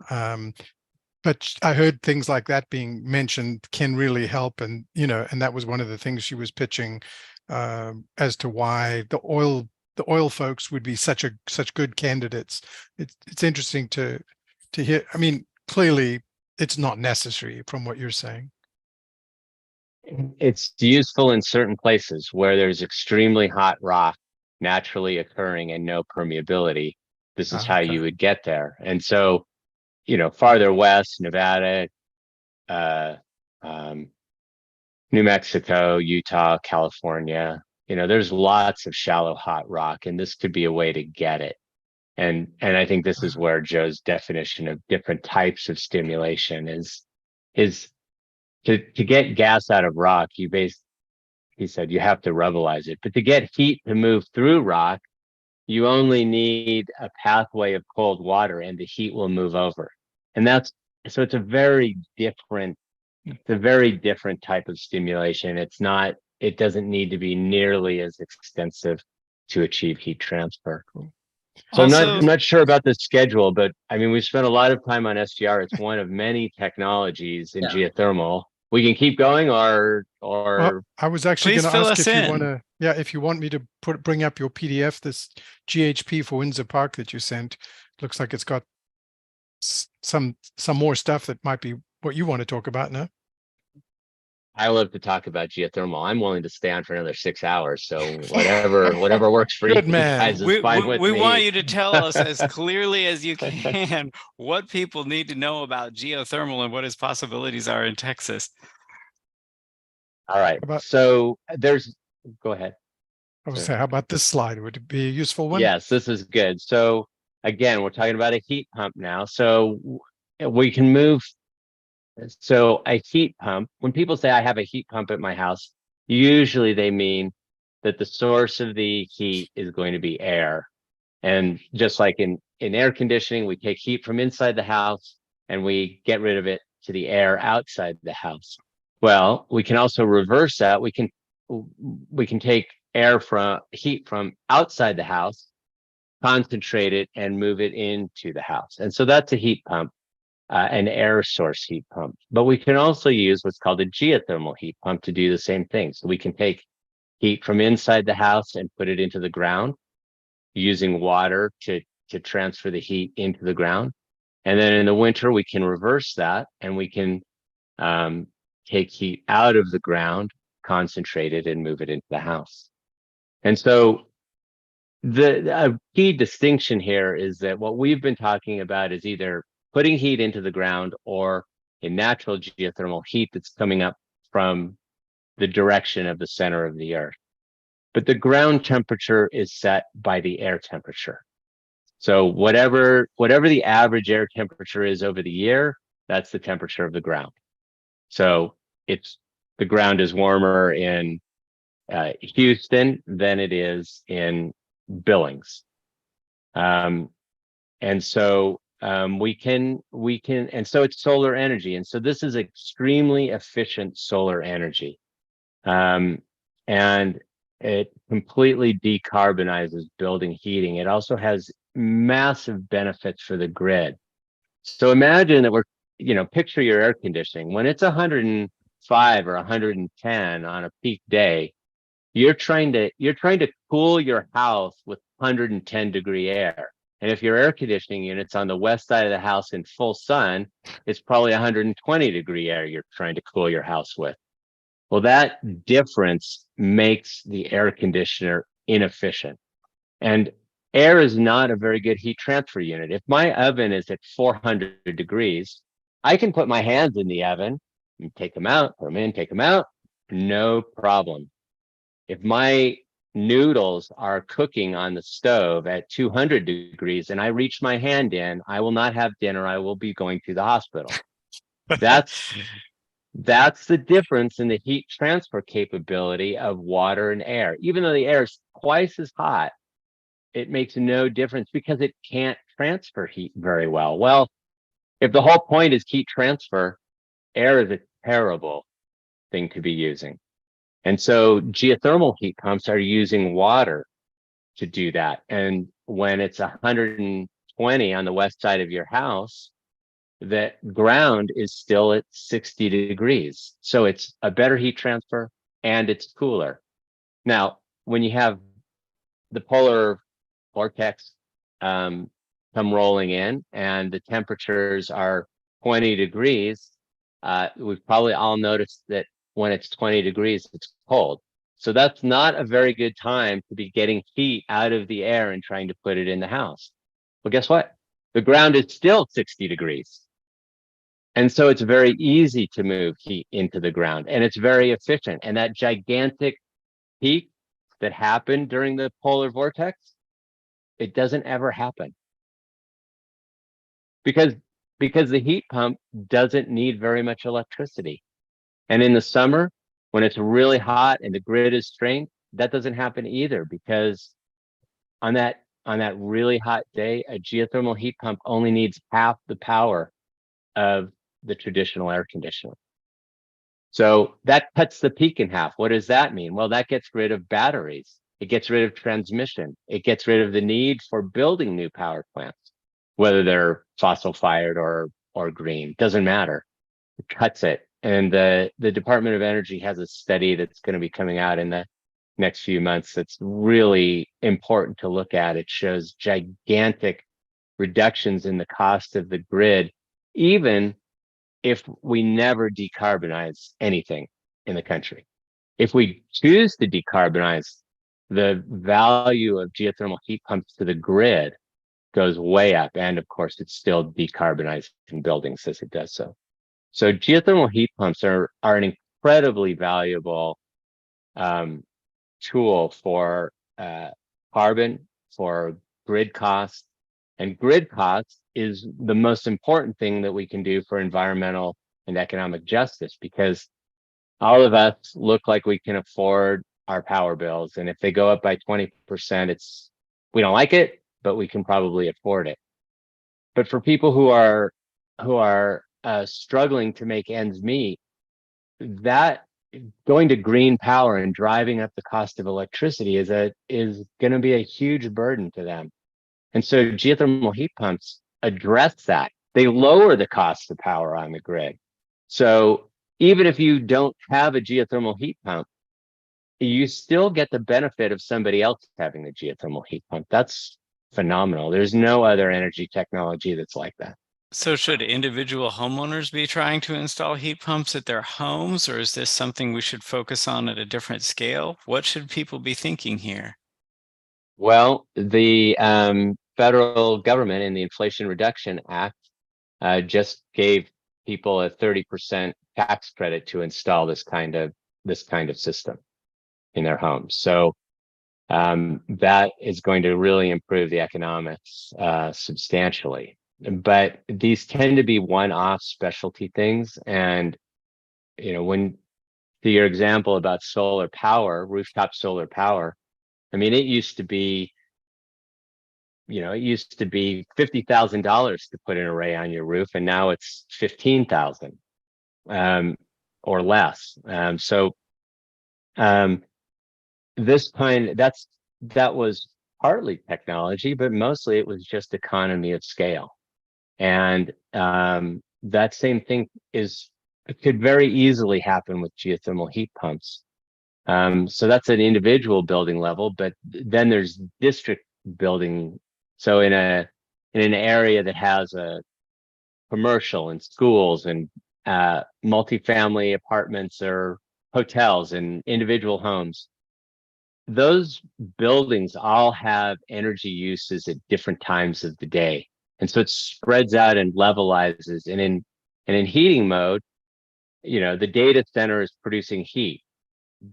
But I heard things like that being mentioned can really help, and and that was one of the things she was pitching as to why the oil folks would be such good candidates. It's interesting to hear. I mean, clearly it's not necessary from what you're saying. It's useful in certain places where there's extremely hot rock naturally occurring and no permeability. This is how Okay. you would get there. And so, farther west, Nevada, New Mexico, Utah, California, there's lots of shallow hot rock, and this could be a way to get it. And I think this is where Joe's definition of different types of stimulation is to get gas out of rock. He said you have to rubblize it, but to get heat to move through rock, you only need a pathway of cold water, and the heat will move over. And so it's a very different type of stimulation. It doesn't need to be nearly as extensive to achieve heat transfer. So Also, I'm not sure about the schedule, but I mean, we've spent a lot of time on SGR. It's one of many technologies in Yeah. geothermal. We can keep going, Well, or I was actually please going to fill ask us if you in. want to, if you want me to bring up your PDF, this GHP for Windsor Park that you sent. Looks like it's got some more stuff that might be what you want to talk about now. I love to talk about geothermal. I'm willing to stay on for another 6 hours. So whatever works for Good you man. guys is fine with We me. want you to tell us as clearly as you can what people need to know about geothermal and what its possibilities are in Texas. All right. About- So go ahead. I was Sir. saying, how about this slide? Would it be a useful one? Yes, this is good. So again, we're talking about a heat pump now. So we can move. So a heat pump, when people say I have a heat pump at my house, usually they mean that the source of the heat is going to be air. And just like in air conditioning, we take heat from inside the house and we get rid of it to the air outside the house. Well, we can also reverse that. We can take heat from outside the house, concentrate it, and move it into the house. And so that's a heat pump, an air source heat pump. But we can also use what's called a geothermal heat pump to do the same thing. So we can take heat from inside the house and put it into the ground, using water to transfer the heat into the ground. And then in the winter, we can reverse that, and we can take heat out of the ground, concentrate it, and move it into the house. And so the key distinction here is that what we've been talking about is either putting heat into the ground or a natural geothermal heat that's coming up from the direction of the center of the earth. But the ground temperature is set by the air temperature. So whatever the average air temperature is over the year, that's the temperature of the ground. So the ground is warmer in Houston than it is in Billings. And so and so it's solar energy. And so this is extremely efficient solar energy. And It completely decarbonizes building heating. It also has massive benefits for the grid. So imagine that picture your air conditioning. When it's 105 or 110 on a peak day, you're trying to cool your house with 110-degree air. And if your air conditioning unit's on the west side of the house in full sun, it's probably 120-degree air you're trying to cool your house with. Well, that difference makes the air conditioner inefficient. And air is not a very good heat transfer unit. If my oven is at 400 degrees, I can put my hands in the oven and take them out, put them in, take them out, no problem. If my noodles are cooking on the stove at 200 degrees and I reach my hand in, I will not have dinner. I will be going to the hospital. That's the difference in the heat transfer capability of water and air. Even though the air is twice as hot, it makes no difference because it can't transfer heat very well. Well, if the whole point is heat transfer, air is a terrible thing to be using. And so geothermal heat pumps are using water to do that. And when it's 120 on the west side of your house, the ground is still at 60 degrees. So it's a better heat transfer and it's cooler. Now, when you have the polar vortex come rolling in and the temperatures are 20 degrees, we've probably all noticed that when it's 20 degrees, it's cold. So that's not a very good time to be getting heat out of the air and trying to put it in the house. Well, guess what? The ground is still 60 degrees. And so it's very easy to move heat into the ground and it's very efficient. And that gigantic peak that happened during the polar vortex, it doesn't ever happen. Because the heat pump doesn't need very much electricity. And in the summer, when it's really hot and the grid is strained, that doesn't happen either, because on that really hot day, a geothermal heat pump only needs half the power of the traditional air conditioner. So that cuts the peak in half. What does that mean? Well, that gets rid of batteries. It gets rid of transmission. It gets rid of the need for building new power plants, whether they're fossil fired or green, doesn't matter. It cuts it. And the Department of Energy has a study that's going to be coming out in the next few months that's really important to look at. It shows gigantic reductions in the cost of the grid, even if we never decarbonize anything in the country. If we choose to decarbonize, the value of geothermal heat pumps to the grid goes way up. And of course, it's still decarbonized in buildings as it does so. So geothermal heat pumps are an incredibly valuable tool for carbon, for grid costs. And grid costs is the most important thing that we can do for environmental and economic justice, because all of us look like we can afford our power bills. And if they go up by 20%, we don't like it, but we can probably afford it. But for people who are struggling to make ends meet, that going to green power and driving up the cost of electricity is going to be a huge burden to them. And so geothermal heat pumps address that. They lower the cost of power on the grid. So even if you don't have a geothermal heat pump, you still get the benefit of somebody else having the geothermal heat pump. That's phenomenal. There's no other energy technology that's like that. So should individual homeowners be trying to install heat pumps at their homes, or is this something we should focus on at a different scale? What should people be thinking here? Well, the federal government in the Inflation Reduction Act just gave people a 30% tax credit to install this kind of system in their homes. So that is going to really improve the economics substantially. But these tend to be one-off specialty things. And, when to your example about solar power, rooftop solar power, I mean, it used to be $50,000 to put an array on your roof, and now it's $15,000 or less. that was partly technology, but mostly it was just economy of scale. And that same thing could very easily happen with geothermal heat pumps. So that's an individual building level, but then there's district building. So in an area that has a commercial and schools and multifamily apartments or hotels and individual homes, those buildings all have energy uses at different times of the day. And so it spreads out and levelizes. And in heating mode, the data center is producing heat.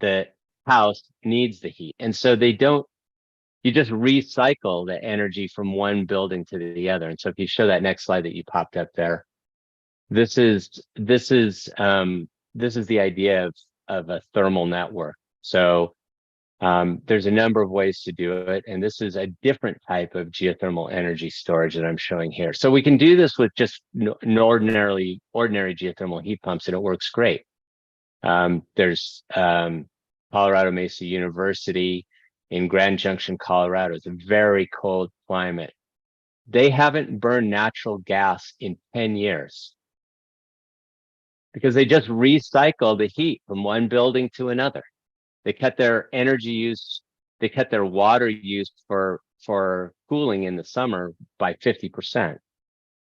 The house needs the heat. And so you just recycle the energy from one building to the other. And so if you show that next slide that you popped up there, this is the idea of a thermal network. So there's a number of ways to do it, and this is a different type of geothermal energy storage that I'm showing here. So we can do this with just ordinary geothermal heat pumps, and it works great. There's Colorado Mesa University in Grand Junction, Colorado. It's a very cold climate. They haven't burned natural gas in 10 years because they just recycle the heat from one building to another. They cut their energy use, they cut their water use for cooling in the summer by 50%.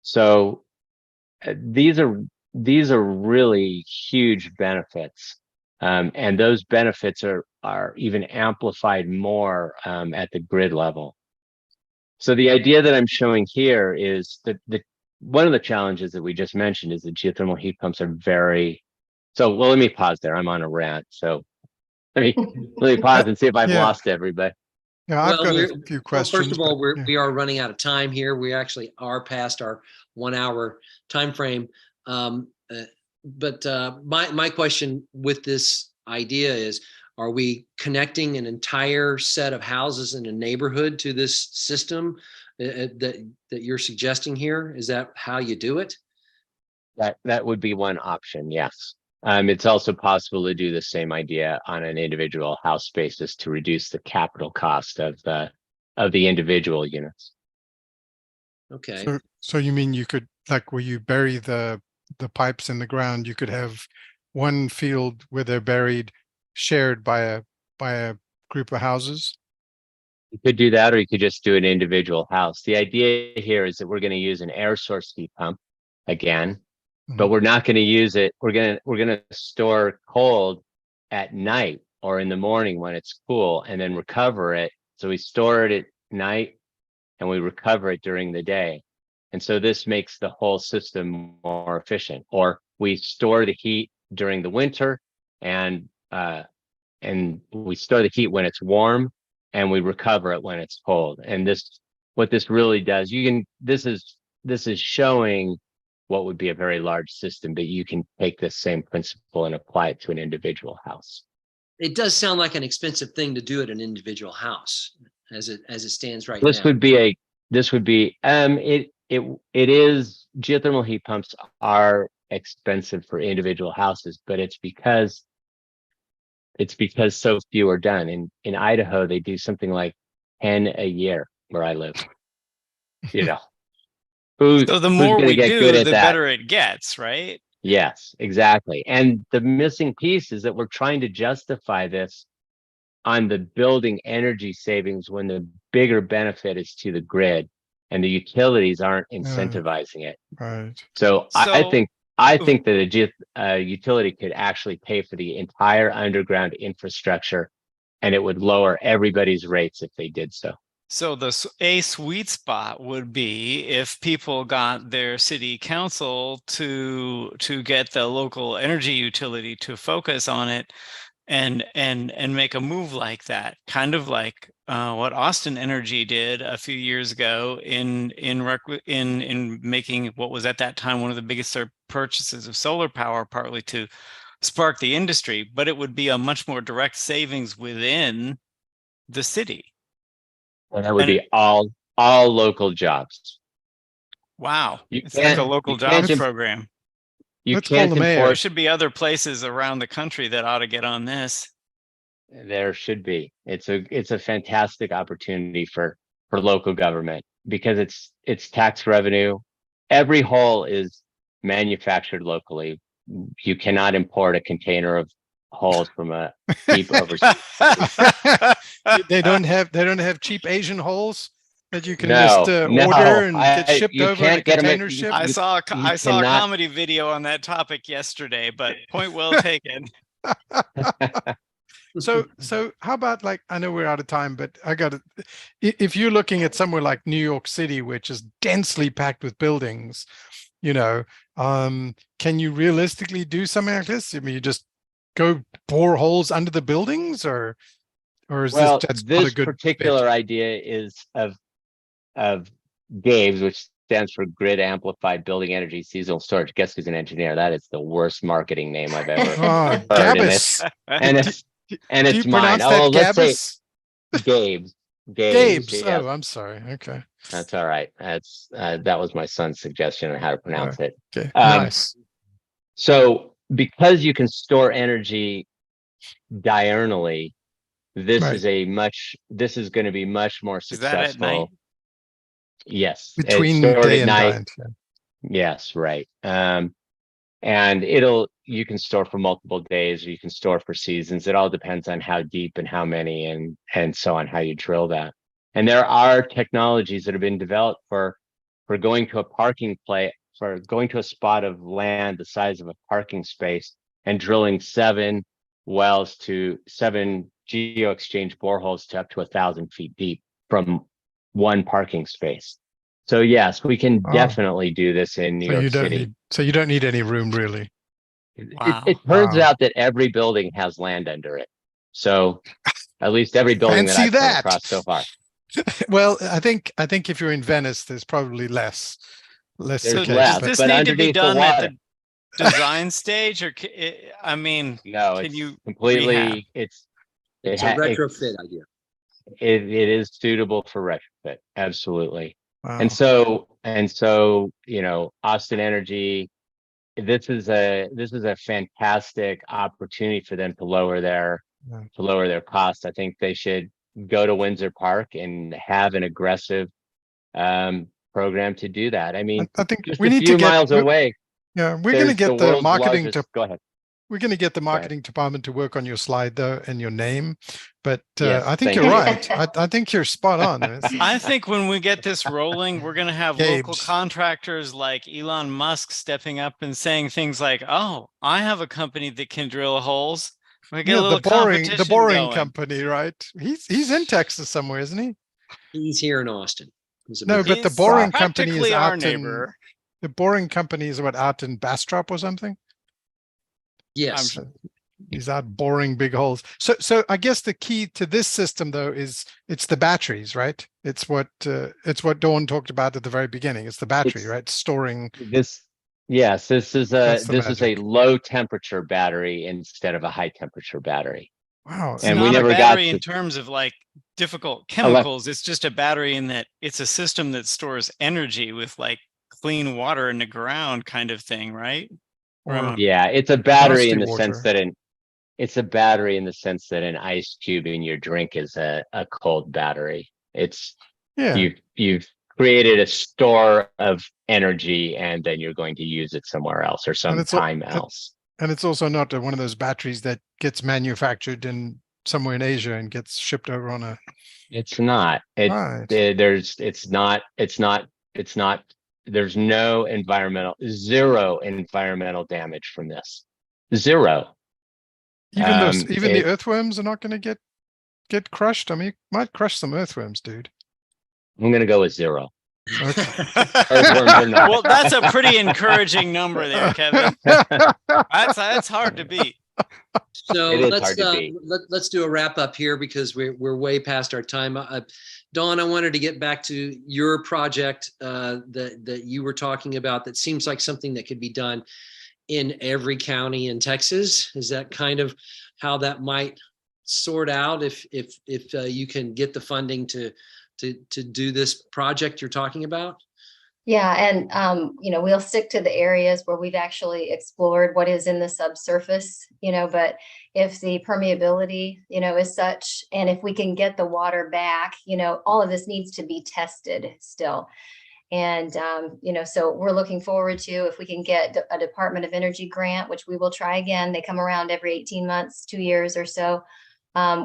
So these are really huge benefits. And those benefits are even amplified more at the grid level. So the idea that I'm showing here is that one of the challenges that we just mentioned is that geothermal heat pumps are well, let me pause there. I'm on a rant. So let me pause and see if I've lost everybody. Yeah, I've got a few Well, questions. first of all, we are running out of time here. We actually are past our 1 hour time frame. But my question with this idea is, are we connecting an entire set of houses in a neighborhood to this system that you're suggesting here? Is that how you do it? That would be one option, yes. It's also possible to do the same idea on an individual house basis to reduce the capital cost of the individual units. Okay. So you mean you could, like, where you bury the pipes in the ground, you could have one field where they're buried shared by a group of houses? You could do that, or you could just do an individual house. The idea here is that we're going to use an air source heat pump again, but we're not going to use it. We're going to store cold at night or in the morning when it's cool, and then recover it. So we store it at night and we recover it during the day. And so this makes the whole system more efficient. Or we store the heat during the winter and we store the heat when it's warm and we recover it when it's cold. And what this really does, this is showing what would be a very large system, but you can take this same principle and apply it to an individual house. It does sound like an expensive thing to do at an individual house as it stands right now. It is, geothermal heat pumps are expensive for individual houses, but it's because so few are done. In Idaho, they do something like 10 a year where I live. So the more we do, the better it gets, right? Yes, exactly. And the missing piece is that we're trying to justify this on the building energy savings when the bigger benefit is to the grid and the utilities aren't incentivizing it. Right. So I think that a utility could actually pay for the entire underground infrastructure, and it would lower everybody's rates if they did so. So a sweet spot would be if people got their city council to get the local energy utility to focus on it and make a move like that, kind of like what Austin Energy did a few years ago in making what was at that time one of the biggest purchases of solar power, partly to spark the industry, but it would be a much more direct savings within the city. And that would be all local jobs. Wow. It's like a local jobs program. Let's call the mayor. There should be other places around the country that ought to get on this. There should be. It's a fantastic opportunity for local government because it's tax revenue. Every hole is manufactured locally. You cannot import a container of holes from a cheap overseas. They don't have cheap Asian holes that you can No, just no, order and get shipped you over in a can't get 'em at- container ship. I saw you I saw a cannot- comedy video on that topic yesterday, but point well taken. So how about, like, I know we're out of time, but I got to, if you're looking at somewhere like New York City, which is densely packed with buildings, can you realistically do something like this? I mean, you just go bore holes under the buildings, or is Well, this just not a this good particular fit? idea is of GABES, which stands for Grid Amplified Building Energy Seasonal Storage. Guess who's an engineer? That is the worst marketing name I've ever Oh, heard in this. Gabus. And it's Do it's you mine. pronounce Oh, that well, let's say Gabus? GABES. Gabes. Yeah, Oh, I'm sorry. Okay. that's all right. That's that was my son's suggestion on how to pronounce it. Okay. Um, Nice. So because you can store energy diurnally, this Right. is going to be much more Is that at night? successful. Yes. it's Between stored day at and night. night. Yeah. Yes, right. And you can store for multiple days, or you can store for seasons. It all depends on how deep and how many and so on, how you drill that. And there are technologies that have been developed for going to going to a spot of land the size of a parking space and drilling 7 geo exchange boreholes to up to 1,000 feet deep from one parking space. So yes, we can Oh. definitely do this in New So York you don't City. need any room, really. Wow. It turns Wow. out that every building has land under it. So at least every building that Fancy I've come that. across so far. Well, I think if you're in Venice, there's probably less There's So the does case, less, this but need to be underneath the done at water. the design stage, or I mean, No, can it's you completely, rehab? It's it a ha- it- retrofit idea. it is suitable for retrofit. Absolutely. Wow. And so, Austin Energy, this is a fantastic opportunity for them to lower their costs. I think they should go to Windsor Park and have an aggressive program to do that. I mean, I think just we a need to few get miles away. Yeah, we're going to there's get the world's marketing largest- Go ahead. We're going to get the ahead. marketing department to work on your slide, though, and your name. But Yes, I think thank you're you. right. I think you're spot on. I think when we get this rolling, we're going to have local Gabes. contractors like Elon Musk stepping up and saying things like, "Oh, I have a company that can drill holes." We get a little the competition boring going. company, right? He's in Texas somewhere, isn't he? He's here in Austin. He's a No, big- but the He's boring company is practically our out neighbor. the boring company is out in Bastrop or something. yes. He's out boring big holes. So I guess the key to this system, though, is it's the batteries, right? It's what Dawn talked about at the very beginning. It's the battery, It's- right? Storing. This is That's the a magic. low temperature battery instead of a high temperature battery. Wow. It's And not we never a got battery to- in terms of like difficult chemicals. It's just a battery in that it's a system that stores energy with like clean water in the ground kind of thing, right? Or- Yeah, it's a battery in Thirsty the sense water. that an ice cube in your drink is a cold battery. It's Yeah. you've created a store of energy and then you're going to use it somewhere else or sometime else. And it's also not one of those batteries that gets manufactured in somewhere in Asia and gets shipped over on a. It's not. Right. There's zero environmental damage from this. Zero. Even the earthworms are not going to get crushed. I mean, you might crush some earthworms, dude. I'm going to go with zero. Okay. Earthworms are not. Well, that's a pretty encouraging number there, Kevin. That's hard to beat. So It is let's hard to beat. let's do a wrap up here because we're way past our time. Dawn, I wanted to get back to your project that you were talking about. That seems like something that could be done in every county in Texas. Is that kind of how that might sort out if you can get the funding to do this project you're talking about? Yeah, and we'll stick to the areas where we've actually explored what is in the subsurface, but if the permeability, is such, and if we can get the water back, all of this needs to be tested still. And, so we're looking forward to, if we can get a Department of Energy grant, which we will try again. They come around every 18 months, 2 years or so.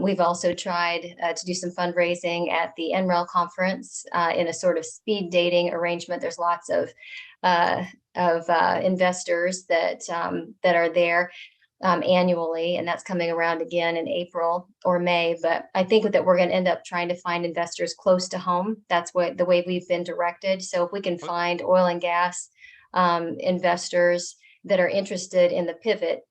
We've also tried to do some fundraising at the NREL conference in a sort of speed dating arrangement. There's lots of investors that are there annually, and that's coming around again in April or May. But I think that we're going to end up trying to find investors close to home. That's the way we've been directed. So if we can find oil and gas investors that are interested in the pivot,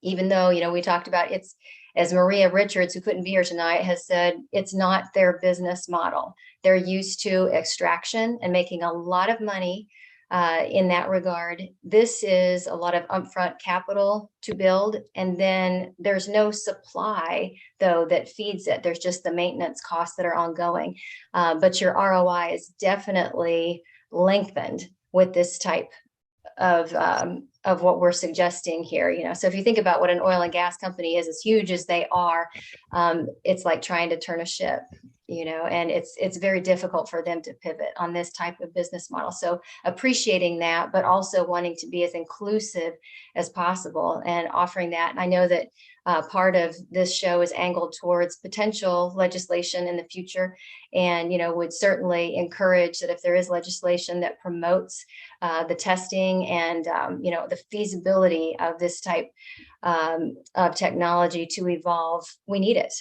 even though, we talked about it's, as Maria Richards, who couldn't be here tonight, has said, it's not their business model. They're used to extraction and making a lot of money in that regard. This is a lot of upfront capital to build, and then there's no supply, though, that feeds it. There's just the maintenance costs that are ongoing. But your ROI is definitely lengthened with this type of what we're suggesting here. So if you think about what an oil and gas company is, as huge as they are, it's like trying to turn a ship, and it's very difficult for them to pivot on this type of business model. So appreciating that, but also wanting to be as inclusive as possible and offering that. And I know that part of this show is angled towards potential legislation in the future, and would certainly encourage that if there is legislation that promotes the testing and the feasibility of this type of technology to evolve, we need it.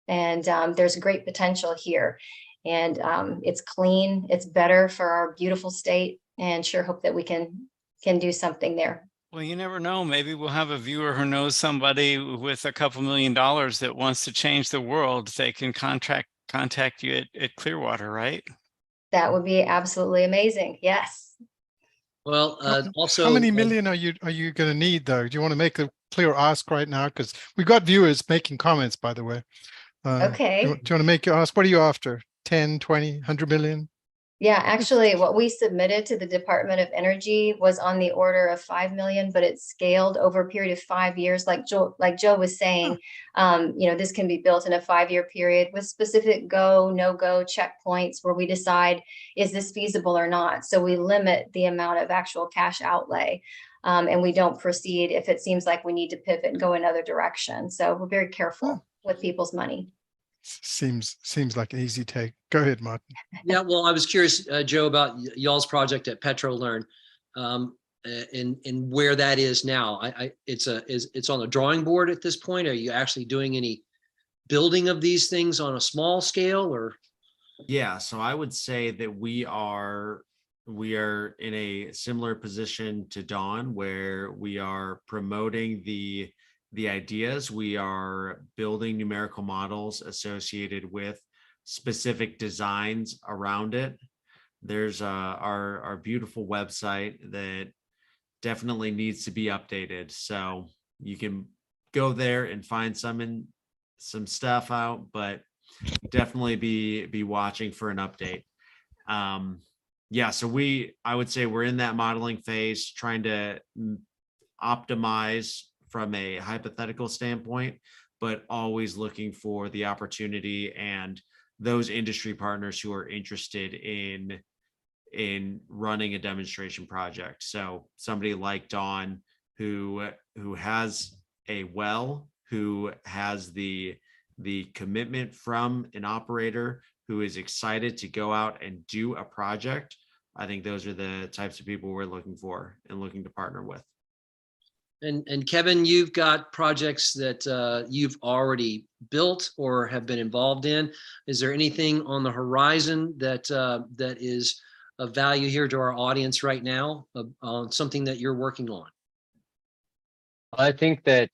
And there's great potential here, and it's clean, it's better for our beautiful state, and sure hope that we can do something there. Well, you never know. Maybe we'll have a viewer who knows somebody with a couple $1 million that wants to change the world. They can contact you at Clearwater, right? That would be absolutely amazing. Yes. Well, also, how many million are you going to need, though? Do you want to make a clear ask right now? Because we've got viewers making comments, by the way. Okay. Do you want to make your ask? What are you after? 10, 20, 100 million? Yeah, actually, what we submitted to the Department of Energy was on the order of 5 million, but it's scaled over a period of 5 years. Like Joe was saying, this can be built in a 5-year period with specific go, no-go checkpoints where we decide, is this feasible or not? So we limit the amount of actual cash outlay, and we don't proceed if it seems like we need to pivot and go another direction. So we're very careful with people's money. Seems like an easy take. Go ahead, Martin. Yeah, well, I was curious, Joe, about y'all's project at Petrolern, and where that is now. It's on the drawing board at this point. Are you actually doing any building of these things on a small scale, or? Yeah, so I would say that we are in a similar position to Dawn, where we are promoting the ideas. We are building numerical models associated with specific designs around it. There's our beautiful website that definitely needs to be updated. So you can go there and find some stuff out, but definitely be watching for an update. Yeah, so I would say we're in that modeling phase, trying to optimize from a hypothetical standpoint, but always looking for the opportunity and those industry partners who are interested in running a demonstration project. So somebody like Dawn, who has a well, who has the commitment from an operator who is excited to go out and do a project. I think those are the types of people we're looking for and looking to partner with. And Kevin, you've got projects that you've already built or have been involved in. Is there anything on the horizon that is of value here to our audience right now, on something that you're working on? I think that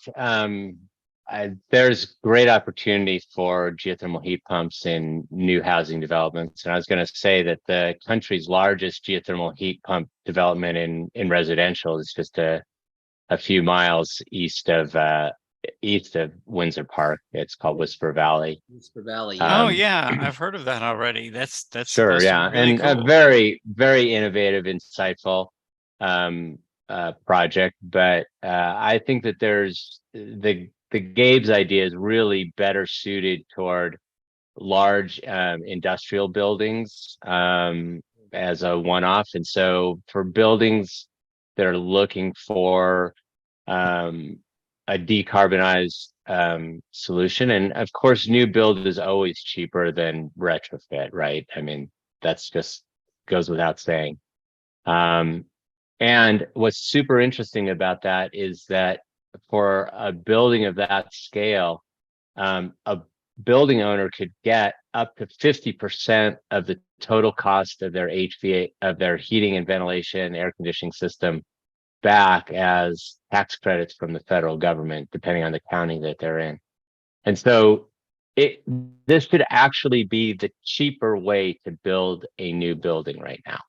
there's great opportunity for geothermal heat pumps in new housing developments. And I was going to say that the country's largest geothermal heat pump development in residential is just a few miles east of east of Windsor Park. It's called Whisper Valley. Whisper Valley. Oh Um, yeah, I've heard of that already. That's Sure, supposed to be yeah, really and a cool. very, very innovative, insightful project. But I think that there's the Gabe's idea is really better suited toward large industrial buildings as a one-off. And so for buildings that are looking for a decarbonized solution, and of course, new build is always cheaper than retrofit, right? I mean, that's just goes without saying. And what's super interesting about that is that for a building of that scale, a building owner could get up to 50% of the total cost of their HVA, of their heating and ventilation, air conditioning system back as tax credits from the federal government, depending on the county that they're in. And so this should actually be the cheaper way to build a new building right now.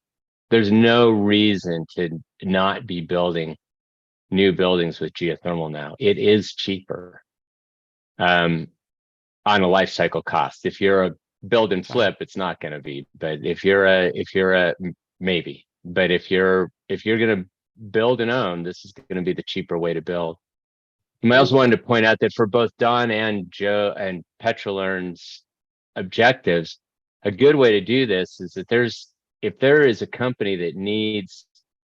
There's no reason to not be building new buildings with geothermal now. It is cheaper on a life cycle cost. If you're a build and flip, it's not going to be. But if you're a maybe. But if you're going to build and own, this is going to be the cheaper way to build. I also wanted to point out that for both Don and Joe and Petrolern's objectives, a good way to do this is that if there is a company that needs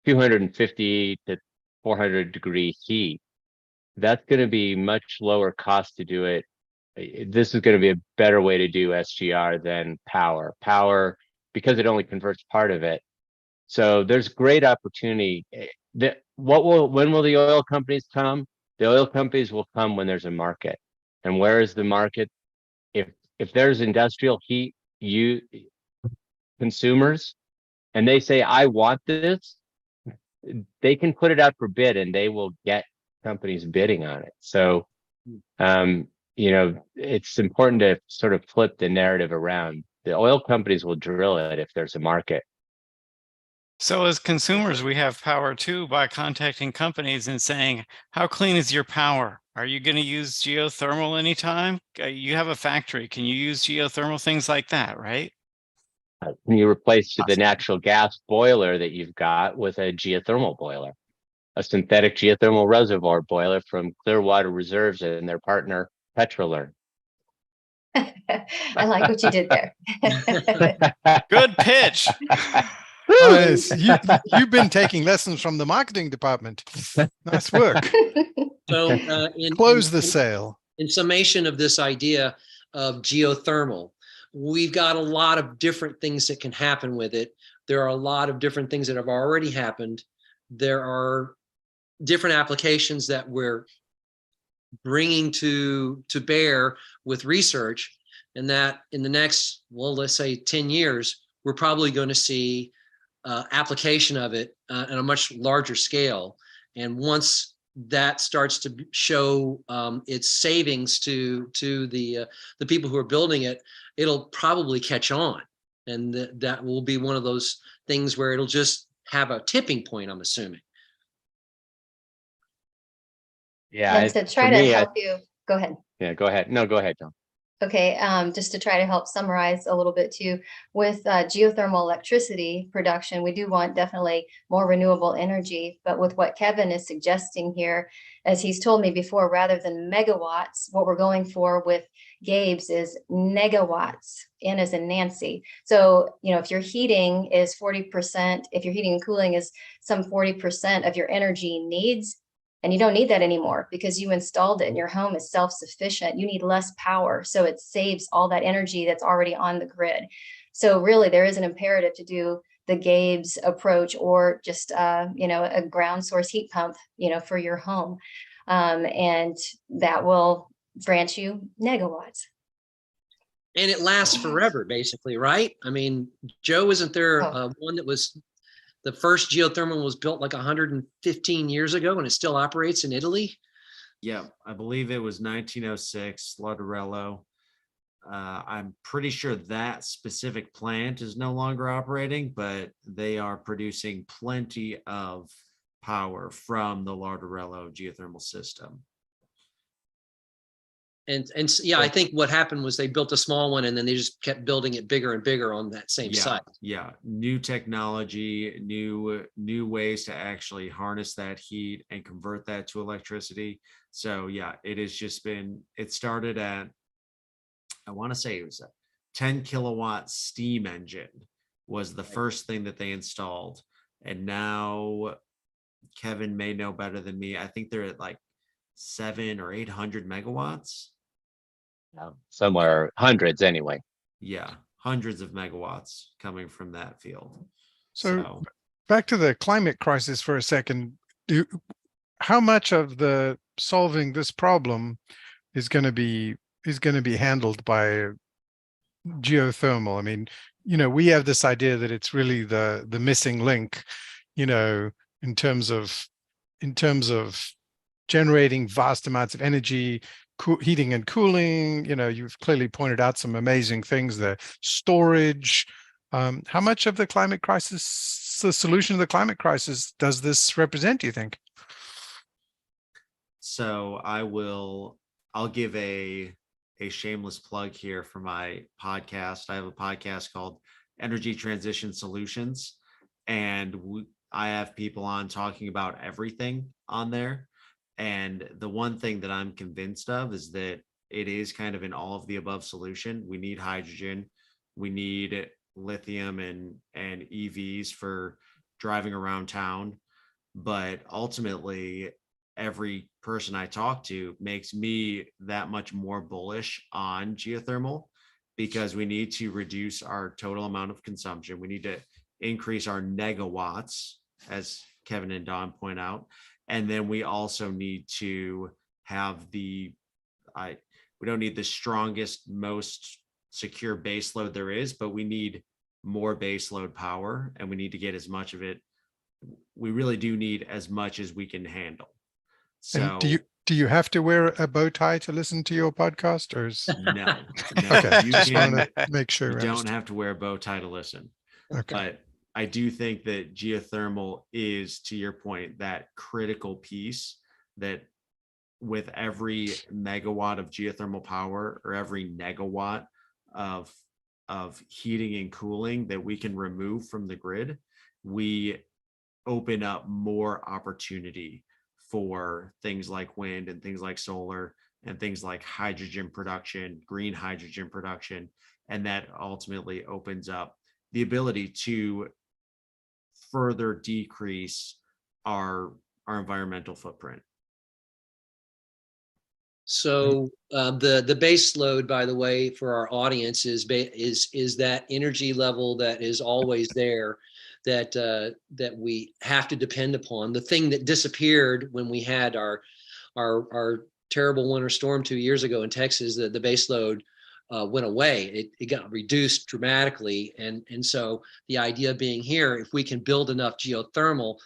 250 to 400 degree heat, that's going to be much lower cost to do it. This is going to be a better way to do SGR than power, because it only converts part of it. So there's great opportunity. When will the oil companies come? The oil companies will come when there's a market. And where is the market? If there's industrial heat consumers, and they say, I want this, they can put it out for bid and they will get companies bidding on it. So, it's important to sort of flip the narrative around. The oil companies will drill it if there's a market. So as consumers, we have power too by contacting companies and saying, how clean is your power? Are you going to use geothermal anytime? You have a factory. Can you use geothermal? Things like that, right? Can you replace the natural gas boiler that you've got with a geothermal boiler, a synthetic geothermal reservoir boiler from Clearwater Reserves and their partner, Petrolern? I like what you did there. Good pitch. Nice. You've been taking lessons from the marketing department. Nice work. So Close the sale. In summation of this idea of geothermal, we've got a lot of different things that can happen with it. There are a lot of different things that have already happened. There are different applications that we're bringing to bear with research, and that in the next, well, let's say 10 years, we're probably going to see application of it on a much larger scale. And once that starts to show its savings to the people who are building it, it'll probably catch on, and that will be one of those things where it'll just have a tipping point, I'm assuming. Yeah. And to try to help you, go ahead. Yeah, go ahead. No, go ahead, John. Okay, just to try to help summarize a little bit too, with geothermal electricity production, we do want definitely more renewable energy. But with what Kevin is suggesting here, as he's told me before, rather than megawatts, what we're going for with Gabe's is negawatts, N as in Nancy. So, if your heating is 40%, if your heating and cooling is some 40% of your energy needs, and you don't need that anymore because you installed it and your home is self-sufficient. You need less power. So it saves all that energy that's already on the grid. So really there is an imperative to do the Gabe's approach, or just, a ground source heat pump, for your home. And that will grant you negawatts. And it lasts forever, basically, right? I mean, Joe, isn't there one that was, the first geothermal was built like 115 years ago and it still operates in Italy? Yeah, I believe it was 1906, Laudarello. I'm pretty sure that specific plant is no longer operating, but they are producing plenty of power from the Laudarello geothermal system. Yeah, I think what happened was they built a small one and then they just kept building it bigger and bigger on that same site. Yeah, new technology, new ways to actually harness that heat and convert that to electricity. So yeah, it has just been, it started at, I want to say it was a 10 kilowatt steam engine was the first thing that they installed. And now Kevin may know better than me. I think they're at like 700 or 800 megawatts. Somewhere hundreds anyway. Yeah, hundreds of megawatts coming from that field. So back to the climate crisis for a second. How much of the solving this problem is going to be handled by geothermal? I mean, we have this idea that it's really the missing link, in terms of generating vast amounts of energy, heating and cooling. You've clearly pointed out some amazing things there. Storage. How much of the climate crisis, the solution to the climate crisis, does this represent, do you think? So I'll give a shameless plug here for my podcast. I have a podcast called Energy Transition Solutions, and I have people on talking about everything on there. And the one thing that I'm convinced of is that it is kind of an all of the above solution. We need hydrogen, we need lithium and EVs for driving around town. But ultimately, every person I talk to makes me that much more bullish on geothermal, because we need to reduce our total amount of consumption. We need to increase our negawatts, as Kevin and Don point out. And then we also need to have we don't need the strongest, most secure base load there is, but we need more base load power, and we need to get as much of it. We really do need as much as we can handle. So and do you have to wear a bow tie to listen to your podcast, or is no. Okay, you just want to make sure. You don't have to wear a bow tie to listen. Okay. But I do think that geothermal is, to your point, that critical piece that with every megawatt of geothermal power, or every negawatt of heating and cooling that we can remove from the grid, we open up more opportunity for things like wind and things like solar and things like hydrogen production, green hydrogen production. And that ultimately opens up the ability to further decrease our environmental footprint. So the base load, by the way, for our audience is that energy level that is always there, that we have to depend upon. The thing that disappeared when we had our terrible winter storm 2 years ago in Texas, the base load went away. It got reduced dramatically, and so the idea being here, if we can build enough geothermal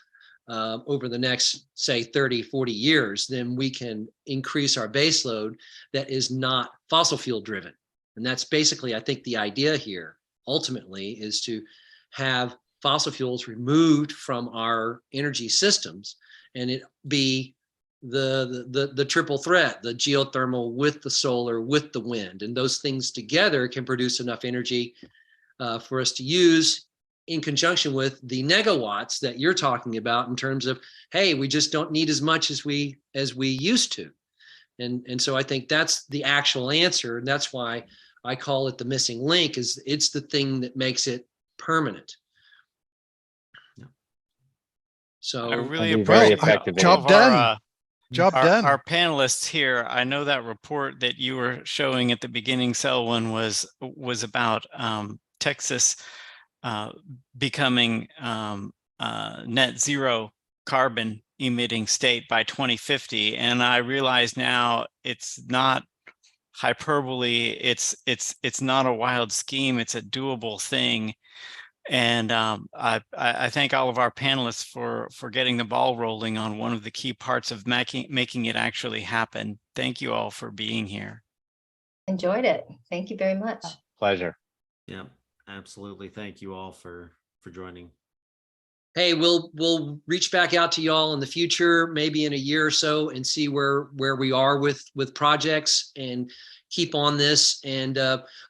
over the next, say, 30, 40 years, then we can increase our base load that is not fossil fuel driven. And that's basically, I think, the idea here ultimately is to have fossil fuels removed from our energy systems, and it be the triple threat, the geothermal with the solar, with the wind, and those things together can produce enough energy for us to use in conjunction with the negawatts that you're talking about, in terms of, hey, we just don't need as much as we used to. And so I think that's the actual answer. And that's why I call it the missing link, is it's the thing that makes it permanent. So I really very appreciate effective. Job done. Job done. Our panelists here. I know that report that you were showing at the beginning, Selwyn, was about Texas becoming net zero carbon emitting state by 2050, and I realize now it's not hyperbole. It's not a wild scheme. It's a doable thing. And I thank all of our panelists for getting the ball rolling on one of the key parts of making it actually happen. Thank you all for being here. Enjoyed it. Thank you very much. Pleasure. Yeah, absolutely. Thank you all for joining. hey, we'll reach back out to y'all in the future, maybe in a year or so, and see where we are with projects, and keep on this. And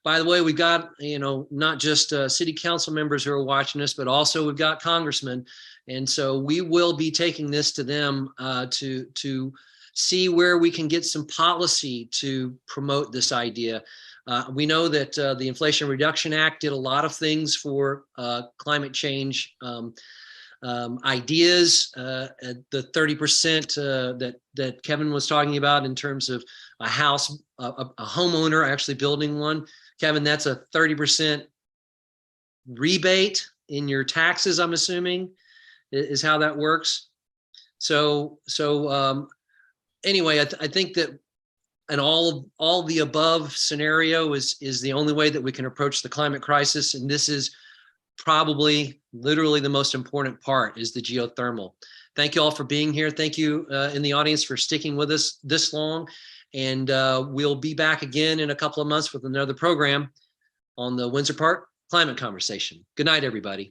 by the way, we've got, not just city council members who are watching us, but also we've got congressmen. And so we will be taking this to them to see where we can get some policy to promote this idea. We know that the Inflation Reduction Act did a lot of things for climate change ideas. The 30% that Kevin was talking about in terms of a house, a homeowner actually building one. Kevin, that's a 30% rebate in your taxes, I'm assuming, is how that works. So anyway, I think that an all the above scenario is the only way that we can approach the climate crisis. And this is probably literally the most important part, is the geothermal. Thank you all for being here. Thank you in the audience for sticking with us this long. And we'll be back again in a couple of months with another program on the Windsor Park Climate Conversation. Good night, everybody.